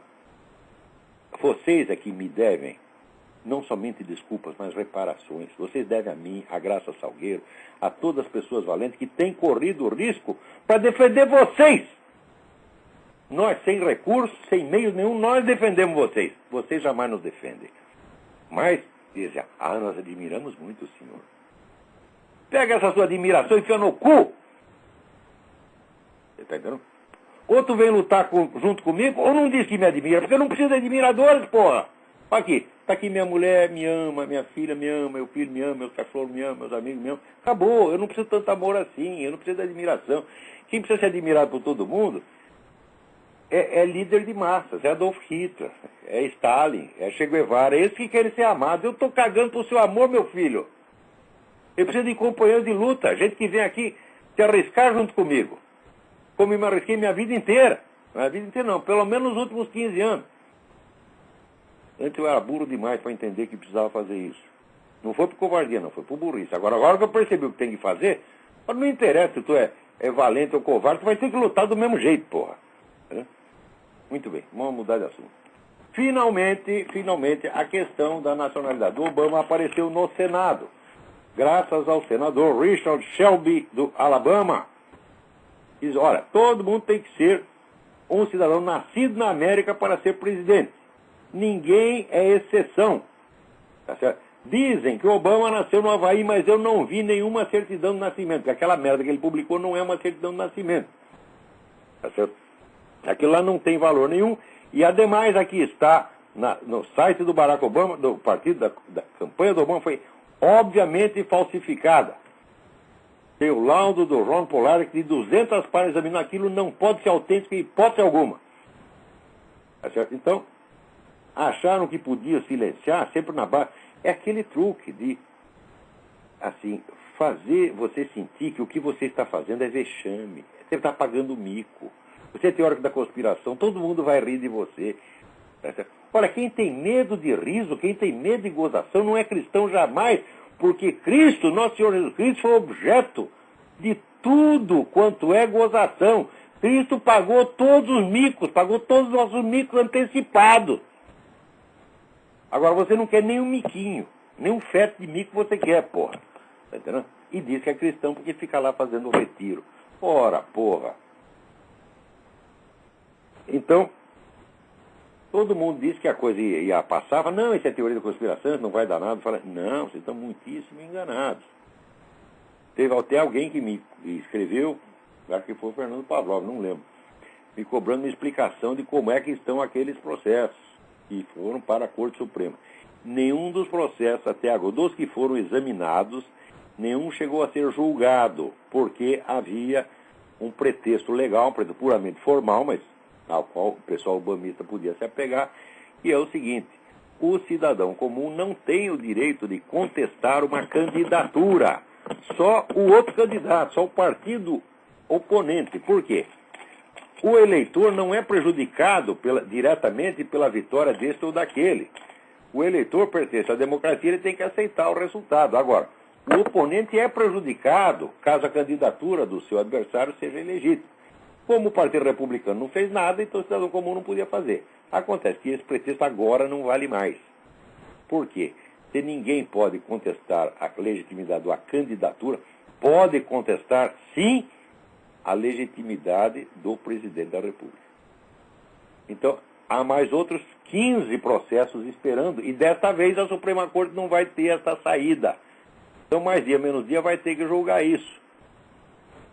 vocês é que me devem não somente desculpas, mas reparações. Vocês devem a mim, a Graça Salgueiro, a todas as pessoas valentes que têm corrido o risco para defender vocês. Nós, sem recursos, sem meio nenhum, nós defendemos vocês. Vocês jamais nos defendem. Mas, dizem, nós admiramos muito o senhor. Pega essa sua admiração e enfia no cu. Você está entendendo? Ou tu vem lutar junto comigo, ou não diz que me admira, porque eu não preciso de admiradores, porra. Olha aqui, tá aqui minha mulher me ama, minha filha me ama, meu filho me ama, meus cachorros me amam, meus amigos me amam. Acabou, eu não preciso de tanto amor assim, eu não preciso de admiração. Quem precisa ser admirado por todo mundo é líder de massas, é Adolf Hitler, é Stalin, é Che Guevara, é esses que querem ser amados. Eu tô cagando pro seu amor, meu filho. Eu preciso de companheiros de luta, gente que vem aqui se arriscar junto comigo. Como eu me arrisquei minha vida inteira. Minha vida inteira não, pelo menos nos últimos 15 anos. Antes eu era burro demais para entender que precisava fazer isso. Não foi por covardia, não, foi por burrice. Agora que eu percebi o que tem que fazer, não me interessa se tu é valente ou covarde, tu vai ter que lutar do mesmo jeito, porra. Muito bem, vamos mudar de assunto. Finalmente, a questão da nacionalidade do Obama apareceu no Senado. Graças ao senador Richard Shelby, do Alabama. Diz, olha, todo mundo tem que ser um cidadão nascido na América para ser presidente. Ninguém é exceção. Tá certo? Dizem que o Obama nasceu no Havaí, mas eu não vi nenhuma certidão de nascimento, porque aquela merda que ele publicou não é uma certidão de nascimento. Tá certo? Aquilo lá não tem valor nenhum. E, ademais, aqui está, no site do Barack Obama, do partido da campanha do Obama, foi obviamente falsificada. Tem o laudo do Ron Polarek de 200 páginas examinando aquilo, não pode ser autêntico em hipótese alguma. Tá certo? Então, acharam que podia silenciar, sempre na base. É aquele truque de, assim, fazer você sentir que o que você está fazendo é vexame. Você está pagando mico. Você é teórico da conspiração, todo mundo vai rir de você. Tá certo? Olha, quem tem medo de riso, quem tem medo de gozação, não é cristão jamais. Porque Cristo, nosso Senhor Jesus Cristo, foi objeto de tudo quanto é gozação. Cristo pagou todos os micos, pagou todos os nossos micos antecipados. Agora você não quer nem um miquinho, nem um feto de mico você quer, porra. Tá entendendo? E diz que é cristão porque fica lá fazendo o retiro. Ora, porra. Então, todo mundo disse que a coisa ia passar. Fala, não, isso é teoria da conspiração, não vai dar nada. Fala, não, vocês estão muitíssimo enganados. Teve até alguém que me escreveu, acho que foi o Fernando Pavlov, não lembro, me cobrando uma explicação de como é que estão aqueles processos que foram para a Corte Suprema. Nenhum dos processos até agora, dos que foram examinados, nenhum chegou a ser julgado, porque havia um pretexto legal, um pretexto puramente formal, mas ao qual o pessoal obamista podia se apegar, que é o seguinte: o cidadão comum não tem o direito de contestar uma candidatura, só o outro candidato, só o partido oponente. Por quê? O eleitor não é prejudicado diretamente pela vitória deste ou daquele. O eleitor pertence à democracia, ele tem que aceitar o resultado. Agora, o oponente é prejudicado caso a candidatura do seu adversário seja ilegítima. Como o Partido Republicano não fez nada, então o cidadão comum não podia fazer. Acontece que esse pretexto agora não vale mais. Por quê? Se ninguém pode contestar a legitimidade da candidatura, pode contestar, sim, a legitimidade do presidente da República. Então, há mais outros 15 processos esperando, e desta vez a Suprema Corte não vai ter essa saída. Então, mais dia, menos dia, vai ter que julgar isso.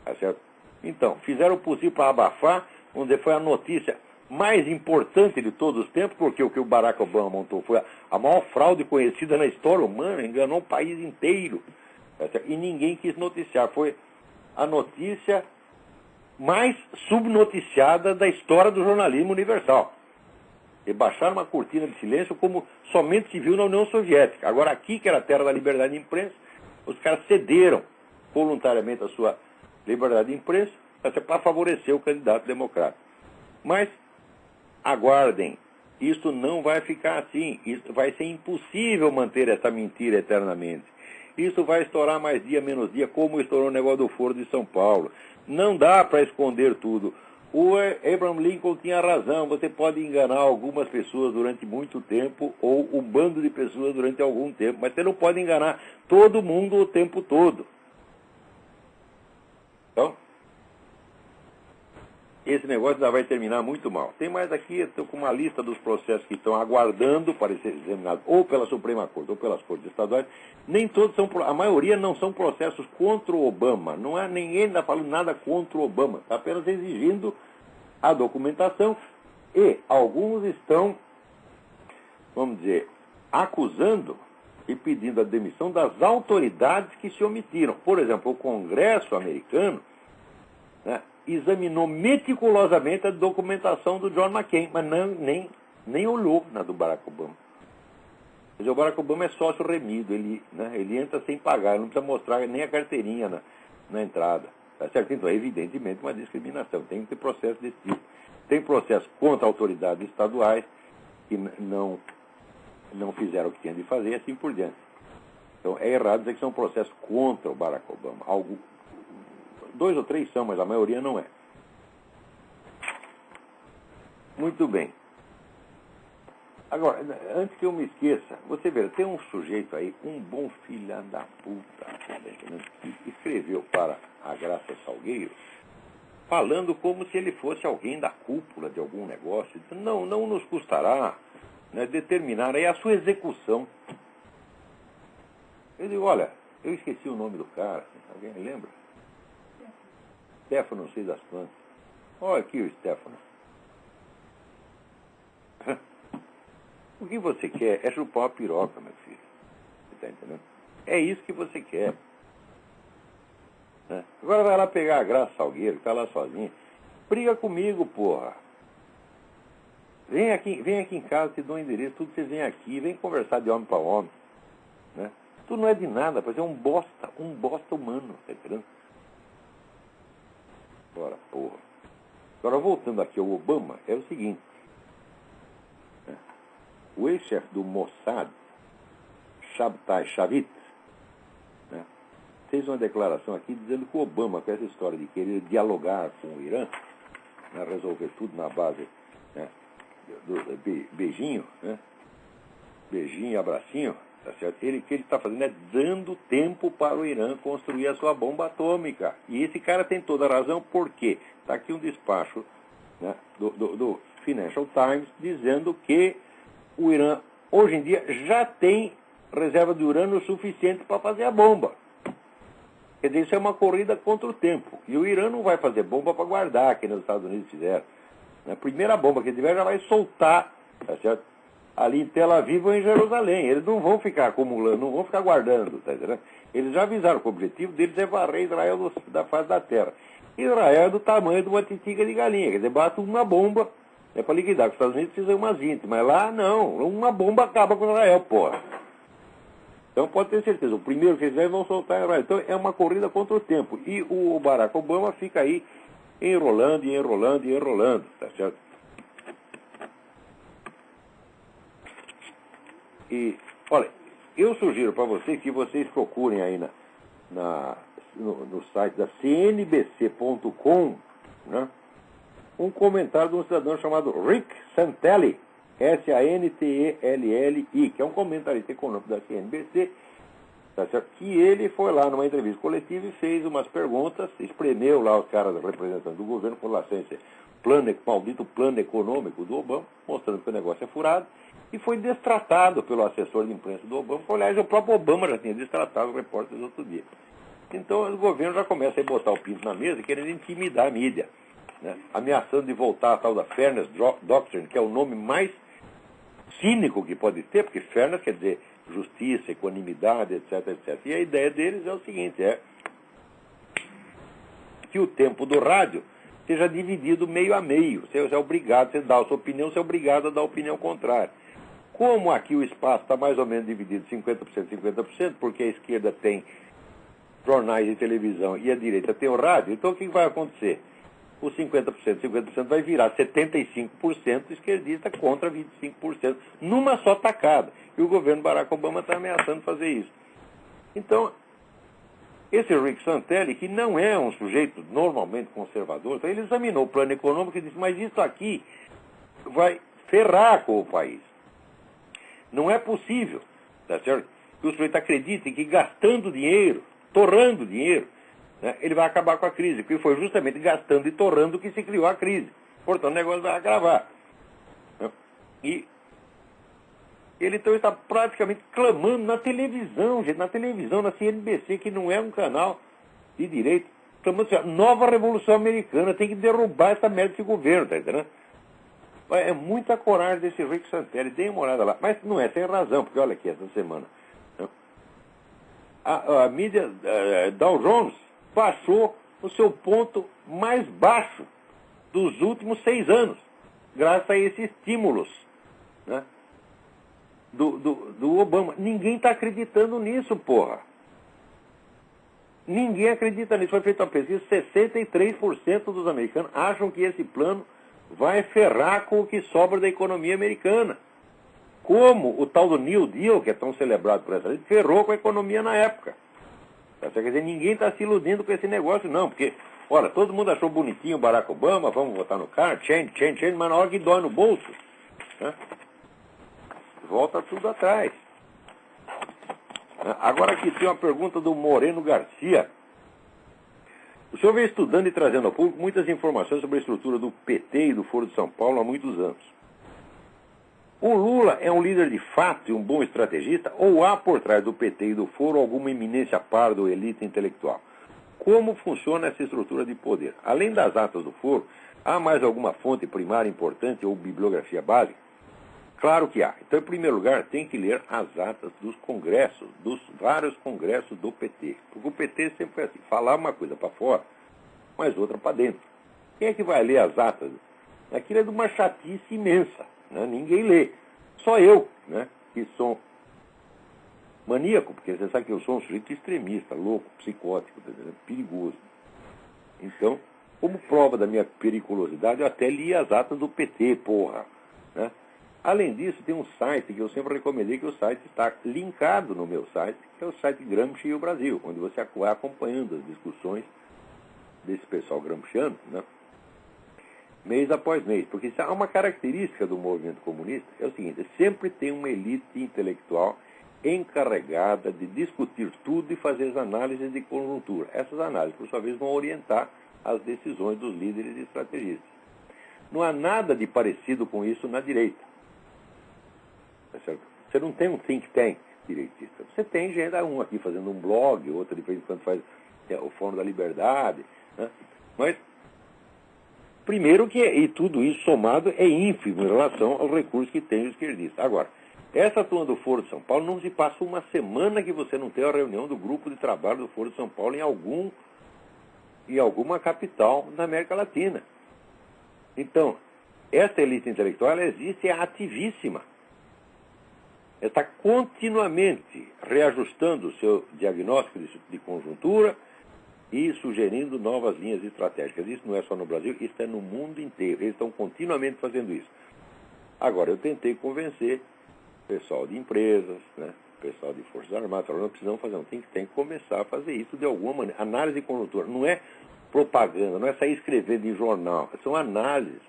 Tá certo? Então, fizeram o possível para abafar, onde foi a notícia mais importante de todos os tempos, porque o que o Barack Obama montou foi a maior fraude conhecida na história humana, enganou o país inteiro. Tá certo? E ninguém quis noticiar. Foi a notícia mais subnoticiada da história do jornalismo universal. E baixaram uma cortina de silêncio como somente se viu na União Soviética. Agora aqui, que era a terra da liberdade de imprensa, os caras cederam voluntariamente a sua liberdade de imprensa para favorecer o candidato democrata. Mas aguardem, isso não vai ficar assim. Isso vai ser impossível manter essa mentira eternamente. Isso vai estourar mais dia, menos dia, como estourou o negócio do Foro de São Paulo. Não dá para esconder tudo. O Abraham Lincoln tinha razão. Você pode enganar algumas pessoas durante muito tempo ou um bando de pessoas durante algum tempo, mas você não pode enganar todo mundo o tempo todo. Então, esse negócio ainda vai terminar muito mal. Tem mais aqui, eu estou com uma lista dos processos que estão aguardando para ser examinados ou pela Suprema Corte ou pelas Cortes Estaduais. Nem todos são, a maioria não são processos contra o Obama. Não há ninguém ainda falando nada contra o Obama. Está apenas exigindo a documentação e alguns estão, vamos dizer, acusando e pedindo a demissão das autoridades que se omitiram. Por exemplo, o Congresso americano, né, examinou meticulosamente a documentação do John McCain, mas nem olhou na do Barack Obama. Quer dizer, o Barack Obama é sócio remido, ele entra sem pagar, ele não precisa mostrar nem a carteirinha na entrada. Tá certo? Então, é evidentemente uma discriminação, tem que ter processo desse tipo. Tem processo contra autoridades estaduais que não fizeram o que tinham de fazer e assim por diante. Então, é errado dizer que são processos contra o Barack Obama. 2 ou 3 são, mas a maioria não é. Muito bem. Agora, antes que eu me esqueça, você vê, tem um sujeito aí, um bom filho da puta, que escreveu para a Graça Salgueiro, falando como se ele fosse alguém da cúpula de algum negócio. Não nos custará, né, determinar aí a sua execução. Eu digo, olha, eu esqueci o nome do cara, alguém me lembra? Stefano, não sei das plantas. Olha aqui o Stefano. O que você quer é chupar uma piroca, meu filho. Você está entendendo? É isso que você quer. Né? Agora vai lá pegar a Graça Salgueiro, que está lá sozinha. Briga comigo, porra. Vem aqui em casa, te dou um endereço, tudo você vem aqui, vem conversar de homem para homem. Né? Tu não é de nada, pois é um bosta humano, tá entendendo? Agora, porra. Agora, voltando aqui ao Obama, é o seguinte. Né? O ex-chefe do Mossad, Shabtai Shavit, né, fez uma declaração aqui dizendo que o Obama, com essa história de querer dialogar com o Irã, né, resolver tudo na base, né, do beijinho, né, beijinho e abracinho, tá certo? O que ele está fazendo é dando tempo para o Irã construir a sua bomba atômica. E esse cara tem toda a razão, porque está aqui um despacho, né, do Financial Times dizendo que o Irã, hoje em dia, já tem reserva de urânio suficiente para fazer a bomba. Quer dizer, isso é uma corrida contra o tempo. E o Irã não vai fazer bomba para guardar, que nos Estados Unidos fizeram. A primeira bomba que tiver já vai soltar, tá certo? Ali em Tel Aviv ou em Jerusalém. Eles não vão ficar acumulando, não vão ficar guardando, tá entendendo? Eles já avisaram que o objetivo deles é varrer Israel da face da terra. Israel é do tamanho de uma titica de galinha, quer dizer, basta uma bomba, para liquidar. Os Estados Unidos precisam umas 20, mas lá não, uma bomba acaba com Israel, porra. Então pode ter certeza, o primeiro que eles vão soltar Israel. Então é uma corrida contra o tempo. E o Barack Obama fica aí enrolando, tá certo? E, olha, eu sugiro para vocês que vocês procurem aí no site da cnbc.com, né, um comentário de um cidadão chamado Rick Santelli, Santelli, que é um comentarista econômico da CNBC, tá certo? Que ele foi lá numa entrevista coletiva e fez umas perguntas, espremeu lá os caras representantes do governo com relação a esse maldito plano econômico do Obama, mostrando que o negócio é furado, e foi destratado pelo assessor de imprensa do Obama, que, aliás, o próprio Obama já tinha destratado os repórteres outro dia. Então o governo já começa a botar o pinto na mesa, querendo intimidar a mídia, né? Ameaçando de voltar a tal da Fairness Doctrine, que é o nome mais cínico que pode ter, porque fairness quer dizer justiça, equanimidade, etc, etc. E a ideia deles é o seguinte, que o tempo do rádio seja dividido meio a meio. Você é obrigado, você dá a sua opinião, você é obrigado a dar a opinião contrária. Como aqui o espaço está mais ou menos dividido 50%, 50%, porque a esquerda tem jornais e televisão e a direita tem o rádio, então o que vai acontecer? Os 50% vai virar 75% esquerdista contra 25%, numa só tacada. E o governo Barack Obama está ameaçando fazer isso. Então, esse Rick Santelli, que não é um sujeito normalmente conservador, então ele examinou o plano econômico e disse, mas isso aqui vai ferrar com o país. Não é possível, tá certo? Que o sujeito acredite que gastando dinheiro, torrando dinheiro, né, ele vai acabar com a crise, porque foi justamente gastando e torrando que se criou a crise. Portanto, o negócio vai agravar. Né? E ele então está praticamente clamando na televisão, gente, na CNBC, que não é um canal de direito, clamando assim, nova Revolução Americana, tem que derrubar essa merda desse governo, tá entendendo? É muita coragem desse Rick Santelli, dê uma olhada lá. Mas não é sem razão, porque olha aqui, essa semana, né, a mídia Dow Jones baixou o seu ponto mais baixo dos últimos 6 anos, graças a esses estímulos, né, do Obama. Ninguém está acreditando nisso, porra. Ninguém acredita nisso. Foi feita uma pesquisa, 63% dos americanos acham que esse plano vai ferrar com o que sobra da economia americana. Como o tal do New Deal, que é tão celebrado por essa gente, ferrou com a economia na época. Quer dizer, ninguém está se iludindo com esse negócio, não, porque, olha, todo mundo achou bonitinho o Barack Obama, vamos votar no cara, change, mas na hora que dói no bolso, né, volta tudo atrás. Agora aqui tem uma pergunta do Moreno Garcia. O senhor vem estudando e trazendo ao público muitas informações sobre a estrutura do PT e do Foro de São Paulo há muitos anos. O Lula é um líder de fato e um bom estrategista, ou há por trás do PT e do Foro alguma eminência parda ou elite intelectual? Como funciona essa estrutura de poder? Além das atas do Foro, há mais alguma fonte primária importante ou bibliografia básica? Claro que há. Então, em primeiro lugar, tem que ler as atas dos congressos, dos vários congressos do PT. Porque o PT sempre foi assim, falar uma coisa para fora, mas outra para dentro. Quem é que vai ler as atas? Aquilo é de uma chatice imensa, né? Ninguém lê. Só eu, né, que sou maníaco, porque você sabe que eu sou um sujeito extremista, louco, psicótico, perigoso. Então, como prova da minha periculosidade, eu até li as atas do PT, porra, né? Além disso, tem um site que eu sempre recomendei, que o site está linkado no meu site, que é o site Gramsci e o Brasil, onde você vai acompanhando as discussões desse pessoal gramsciano, né, mês após mês. Porque isso é uma característica do movimento comunista, é o seguinte, sempre tem uma elite intelectual encarregada de discutir tudo e fazer as análises de conjuntura. Essas análises, por sua vez, vão orientar as decisões dos líderes e estrategistas. Não há nada de parecido com isso na direita. Tá certo? Você não tem um think tank direitista. Você tem gente, um aqui fazendo um blog, outro de vez em quando faz o Fórum da Liberdade, né? Mas, primeiro que, e tudo isso somado, é ínfimo em relação aos recursos que tem o esquerdista. Agora, essa turma do Foro de São Paulo, não se passa uma semana que você não tem a reunião do grupo de trabalho do Foro de São Paulo em algum em alguma capital da América Latina. Então, essa elite intelectual ela existe, é ativíssima. Está continuamente reajustando o seu diagnóstico de conjuntura e sugerindo novas linhas estratégicas. Isso não é só no Brasil, isso é no mundo inteiro. Eles estão continuamente fazendo isso. Agora, eu tentei convencer o pessoal de empresas, né, o pessoal de Forças Armadas, falando, não precisamos fazer, tem que começar a fazer isso de alguma maneira. Análise de conjuntura, não é propaganda, não é sair escrevendo em jornal, são análises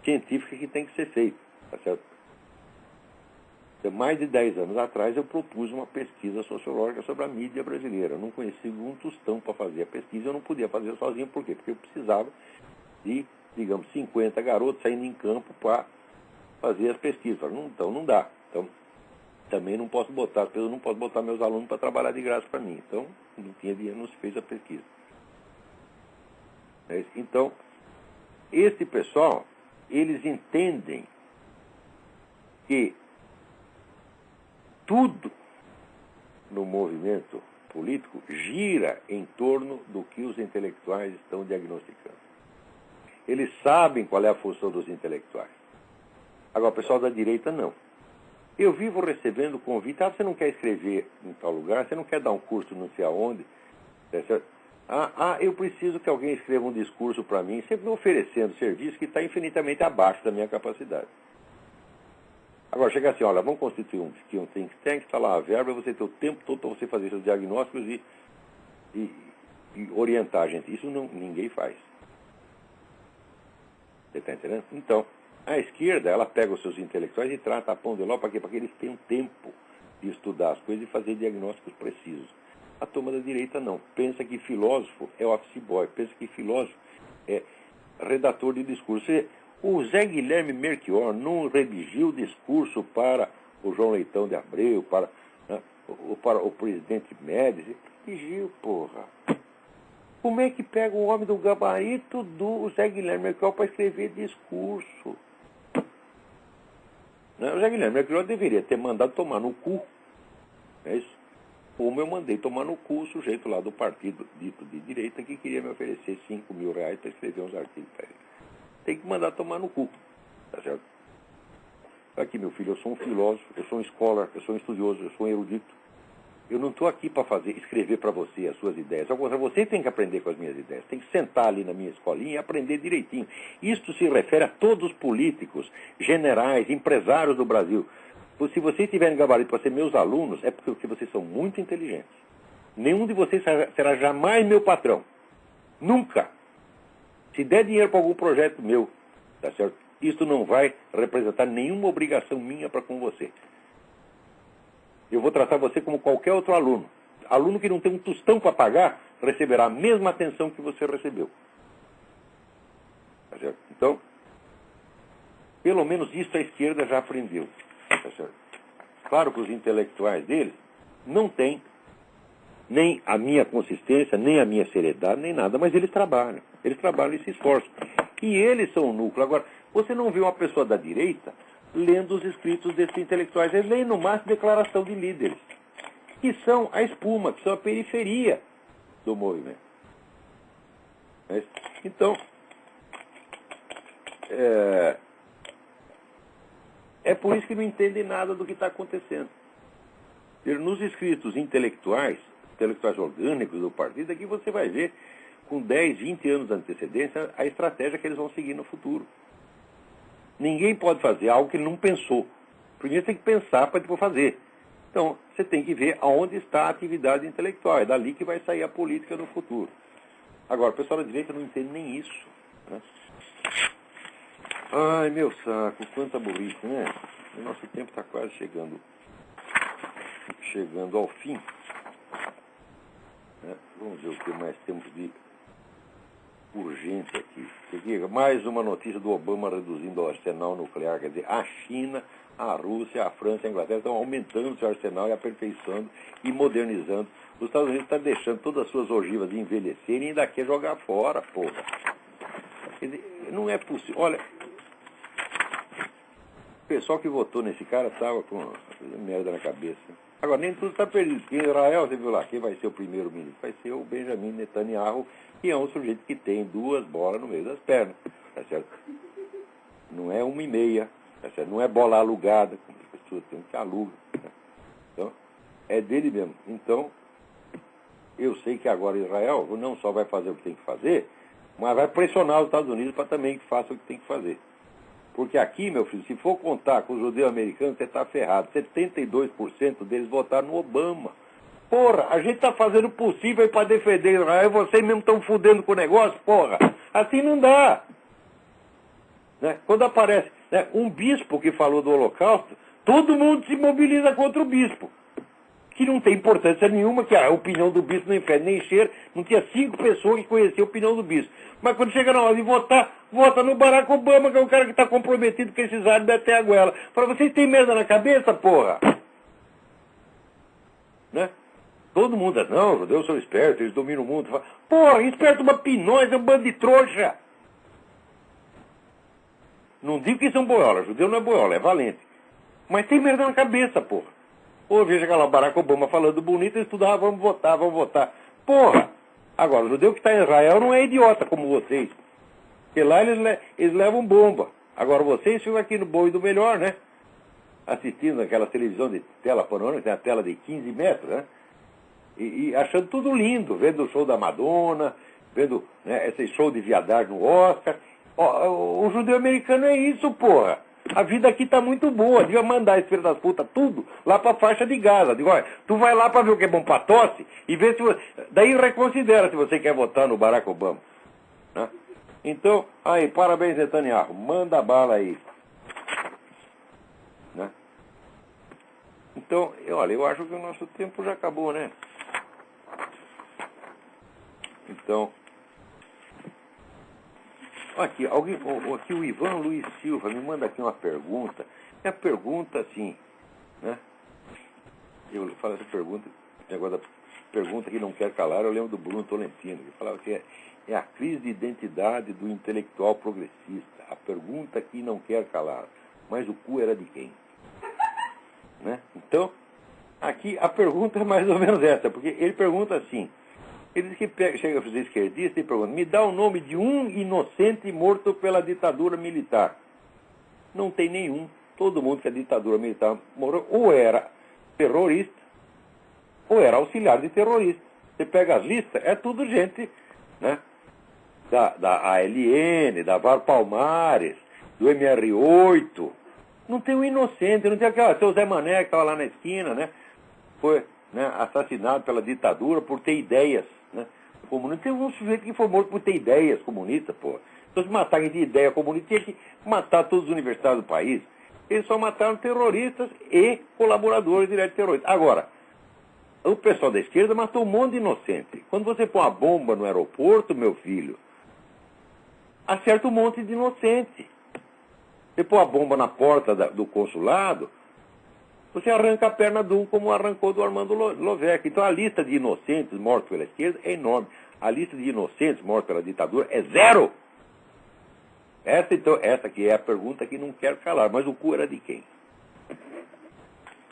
científicas que tem que ser feitas, tá certo? Então, mais de 10 anos atrás eu propus uma pesquisa sociológica sobre a mídia brasileira. Eu não conhecia um tostão para fazer a pesquisa, eu não podia fazer sozinho, por quê? Porque eu precisava de, digamos, 50 garotos saindo em campo para fazer as pesquisas. Então não dá. Então, também não posso botar, eu não posso botar meus alunos para trabalhar de graça para mim. Então, não tinha dinheiro, não se fez a pesquisa. Então, esse pessoal, eles entendem que tudo no movimento político gira em torno do que os intelectuais estão diagnosticando. Eles sabem qual é a função dos intelectuais. Agora, o pessoal da direita, não. Eu vivo recebendo convite, você não quer escrever em tal lugar, você não quer dar um curso não sei aonde, eu preciso que alguém escreva um discurso para mim, sempre me oferecendo serviço que está infinitamente abaixo da minha capacidade. Agora, chega assim, olha, vamos constituir um think tank, está lá a verba, você tem o tempo todo para você fazer seus diagnósticos e orientar a gente. Isso ninguém faz. Você está entendendo? Então, a esquerda, ela pega os seus intelectuais e trata a pão de ló, para quê? Para que eles tenham tempo de estudar as coisas e fazer diagnósticos precisos. A turma da direita não. Pensa que filósofo é office boy, pensa que filósofo é redator de discurso. O Zé Guilherme Melchior não redigiu discurso para o João Leitão de Abreu, para o presidente Médici. Redigiu, porra. Como é que pega um homem do gabarito do Zé Guilherme Melchior para escrever discurso? O Zé Guilherme Melchior deveria ter mandado tomar no cu. É isso? Como eu mandei tomar no cu o sujeito lá do partido dito de direita que queria me oferecer R$5.000 para escrever uns artigos para ele. Tem que mandar tomar no cu. Tá certo? Aqui, meu filho, eu sou um filósofo, eu sou um scholar, eu sou um estudioso, eu sou um erudito. Eu não estou aqui para escrever para você as suas ideias. Ao contrário, você tem que aprender com as minhas ideias. Tem que sentar ali na minha escolinha e aprender direitinho. Isto se refere a todos os políticos, generais, empresários do Brasil. Se vocês tiverem gabarito para ser meus alunos, é porque vocês são muito inteligentes. Nenhum de vocês será jamais meu patrão. Nunca. Se der dinheiro para algum projeto meu, tá certo? Isto não vai representar nenhuma obrigação minha para com você. Eu vou tratar você como qualquer outro aluno. Aluno que não tem um tostão para pagar, receberá a mesma atenção que você recebeu. Tá certo? Então, pelo menos isso a esquerda já aprendeu. Tá certo? Claro que os intelectuais deles não têm nem a minha consistência, nem a minha seriedade, nem nada, mas eles trabalham. Eles trabalham e se esforçam. E eles são o núcleo. Agora, você não vê uma pessoa da direita lendo os escritos desses intelectuais. Eles leem no máximo declaração de líderes, que são a espuma, que são a periferia do movimento. Então, é por isso que não entendem nada do que está acontecendo. Nos escritos intelectuais orgânicos do partido, aqui você vai ver, com 10, 20 anos de antecedência, a estratégia que eles vão seguir no futuro. Ninguém pode fazer algo que ele não pensou. Primeiro tem que pensar para depois fazer. Então, você tem que ver aonde está a atividade intelectual. É dali que vai sair a política no futuro. Agora, o pessoal da direita não entende nem isso. Né? Ai, meu saco, quanta burrice, né? O nosso tempo está quase chegando ao fim. Né? Vamos ver o que mais temos de urgente aqui. Mais uma notícia do Obama reduzindo o arsenal nuclear. Quer dizer, a China, a Rússia, a França e a Inglaterra estão aumentando seu arsenal e aperfeiçoando e modernizando. Os Estados Unidos estão deixando todas as suas ogivas de envelhecerem e ainda quer jogar fora, porra. Quer dizer, não é possível. Olha, o pessoal que votou nesse cara estava com merda na cabeça. Agora, nem tudo está perdido. Em Israel, você viu lá, quem vai ser o primeiro-ministro? Vai ser o Benjamin Netanyahu, que é um sujeito que tem 2 bolas no meio das pernas, tá certo? Não é 1,5, tá certo? Não é bola alugada, como as pessoas têm que alugar. Né? Então, é dele mesmo. Então, eu sei que agora Israel não só vai fazer o que tem que fazer, mas vai pressionar os Estados Unidos para também que faça o que tem que fazer. Porque aqui, meu filho, se for contar com os judeus americanos, você está ferrado. 72% deles votaram no Obama. Porra, a gente está fazendo o possível para defender Israel e vocês mesmo estão fudendo com o negócio, porra. Assim não dá. Né? Quando aparece, né, um bispo que falou do Holocausto, todo mundo se mobiliza contra o bispo. Que não tem importância nenhuma, que a opinião do bispo não fede nem cheiro, não tinha 5 pessoas que conheciam a opinião do bispo. Mas quando chega na hora de votar, vota no Barack Obama, que é o cara que está comprometido com esses árabes até a goela. Para vocês têm merda na cabeça, porra? Né? Todo mundo diz, não, os judeus são espertos, eles dominam o mundo. Porra, esperto uma pinóis, é um bando de trouxa. Não digo que são boiola, judeu não é boiola, é valente. Mas tem merda na cabeça, porra. Ou veja aquela Barack Obama falando bonito, eles tudo, vamos votar, vamos votar. Porra! Agora, o judeu que está em Israel não é idiota como vocês. Porque lá eles levam bomba. Agora vocês ficam aqui no bom e do melhor, né? Assistindo aquela televisão de tela panorâmica, tem a tela de 15 metros, né? E achando tudo lindo, vendo o show da Madonna, vendo, né, esse show de viadagem no Oscar. O judeu americano é isso, porra. A vida aqui tá muito boa. Devia mandar esse filho das putas tudo lá pra faixa de Gaza. Digo, olha, tu vai lá pra ver o que é bom pra tosse e vê se você... Daí reconsidera se você quer votar no Barack Obama. Né? Então, aí, parabéns, Netanyahu. Manda bala aí. Né? Então, olha, eu acho que o nosso tempo já acabou, né? Então... Aqui, aqui o Ivan Luiz Silva me manda aqui uma pergunta. É a pergunta assim, né? Eu falo essa pergunta, negócio da pergunta que não quer calar, eu lembro do Bruno Tolentino, que falava que é a crise de identidade do intelectual progressista. A pergunta que não quer calar. Mas o cu era de quem? Né? Então, aqui a pergunta é mais ou menos essa, porque ele pergunta assim. Ele diz que chega a fazer esquerdista e pergunta, me dá o nome de um inocente morto pela ditadura militar. Não tem nenhum. Todo mundo que a ditadura militar morou ou era terrorista ou era auxiliar de terrorista. Você pega as listas, é tudo gente, né? Da ALN, da VAR Palmares, do MR8. Não tem um inocente, não tem aquele seu Zé Mané que estava lá na esquina, né? Foi, né, assassinado pela ditadura por ter ideias, né, comunistas. Tem um sujeito que foi morto por ter ideias comunistas, pô. Então, se matarem de ideia comunista, tinha que matar todos os universitários do país. Eles só mataram terroristas e colaboradores diretos de terroristas. Agora, o pessoal da esquerda matou um monte de inocente. Quando você põe uma bomba no aeroporto, meu filho, acerta um monte de inocente. Você põe a bomba na porta do consulado, você arranca a perna de um como arrancou do Armando Lovec. Então a lista de inocentes mortos pela esquerda é enorme. A lista de inocentes mortos pela ditadura é 0. Essa aqui é a pergunta que não quero calar. Mas o cu era de quem?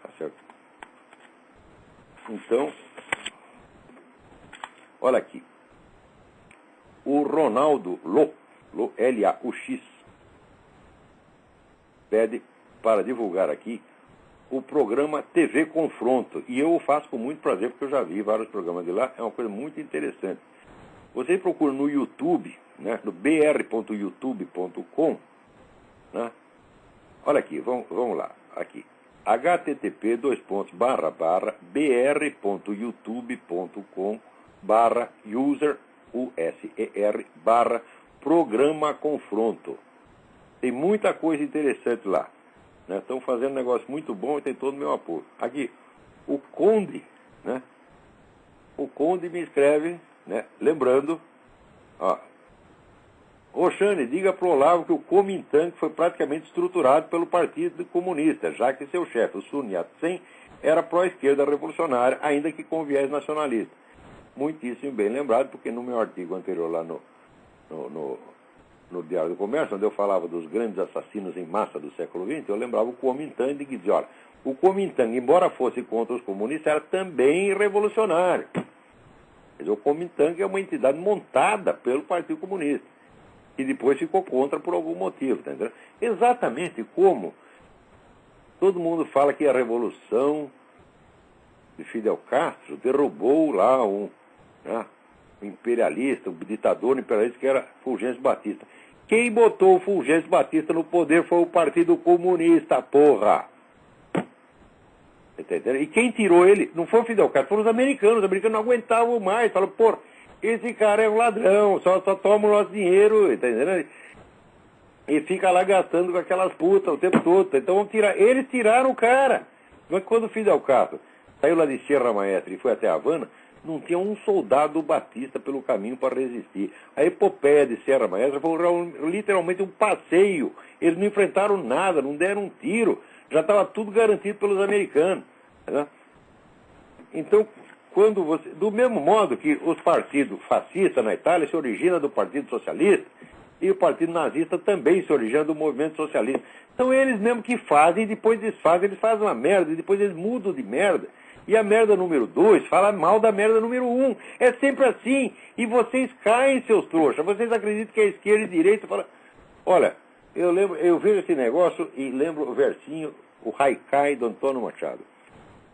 Tá certo? Então, olha aqui. O Ronaldo L-A-U-X, pede para divulgar aqui o programa TV Confronto. E eu o faço com muito prazer, porque eu já vi vários programas de lá. É uma coisa muito interessante. Você procura no YouTube, né, no br.youtube.com, né? Olha aqui, vamos lá. Aqui. http://br.youtube.com/user/programa Confronto. Tem muita coisa interessante lá. Né? Estão fazendo um negócio muito bom e tem todo o meu apoio. Aqui, o Conde, né? O Conde me escreve, né? Lembrando, ó, Roxane, diga para o Olavo que o Kuomintang foi praticamente estruturado pelo Partido Comunista, já que seu chefe, o Sun Yat-sen, era pró-esquerda revolucionária, ainda que com viés nacionalista. Muitíssimo bem lembrado, porque no meu artigo anterior lá no Diário do Comércio, onde eu falava dos grandes assassinos em massa do século XX, eu lembrava o Kuomintang que dizia, olha, o Kuomintang, embora fosse contra os comunistas, era também revolucionário. Quer dizer, o Kuomintang é uma entidade montada pelo Partido Comunista, que depois ficou contra por algum motivo. Tá entendendo? Exatamente como todo mundo fala que a revolução de Fidel Castro derrubou lá um imperialista, um ditador imperialista que era Fulgêncio Batista. Quem botou o Fulgêncio Batista no poder foi o Partido Comunista, porra! Entendeu? E quem tirou ele não foi o Fidel Castro, foram os americanos. Os americanos não aguentavam mais. Falaram, pô, esse cara é um ladrão, só toma o nosso dinheiro, entendeu? E fica lá gastando com aquelas putas o tempo todo. Então vamos tirar. Eles tiraram o cara. Mas quando o Fidel Castro saiu lá de Sierra Maestra e foi até Havana, não tinha um soldado batista pelo caminho para resistir. A epopeia de Sierra Maestra foi literalmente um passeio. Eles não enfrentaram nada, não deram um tiro. Já estava tudo garantido pelos americanos. Né? Então, quando você... Do mesmo modo que os partidos fascistas na Itália se originam do Partido Socialista, e o Partido Nazista também se origina do movimento socialista. São eles mesmo que fazem e depois desfazem. Eles fazem uma merda e depois eles mudam de merda. E a merda número 2 fala mal da merda número 1. É sempre assim. E vocês caem, seus trouxas. Vocês acreditam que a esquerda e a direita fala... Olha, eu vejo esse negócio e lembro o versinho, o haikai do Antônio Machado.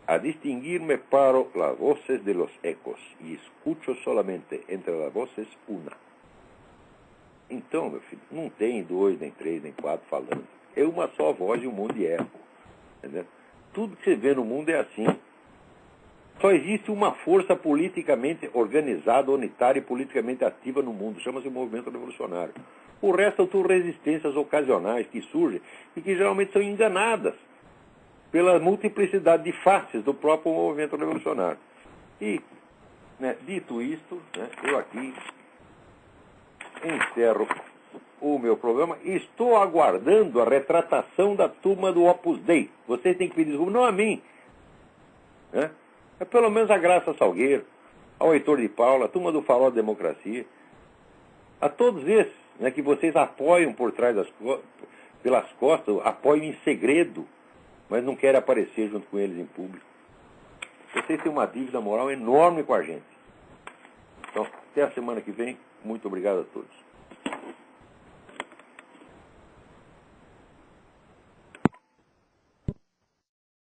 A distinguir-me paro las voces de los ecos e escucho solamente entre las voces una. Então, meu filho, não tem 2, nem 3, nem 4 falando. É uma só voz e um mundo de eco. Entendeu? Tudo que você vê no mundo é assim. Só existe uma força politicamente organizada, unitária e politicamente ativa no mundo. Chama-se movimento revolucionário. O resto são resistências ocasionais que surgem e que geralmente são enganadas pela multiplicidade de faces do próprio movimento revolucionário. E, dito isto, eu aqui encerro o meu programa e estou aguardando a retratação da turma do Opus Dei. Vocês têm que pedir desculpa, não a mim. É pelo menos a Graça Salgueiro, ao Heitor de Paula, a turma do Farol da Democracia, a todos esses que vocês apoiam por trás pelas costas, apoiam em segredo, mas não querem aparecer junto com eles em público. Vocês têm uma dívida moral enorme com a gente. Então, até a semana que vem. Muito obrigado a todos.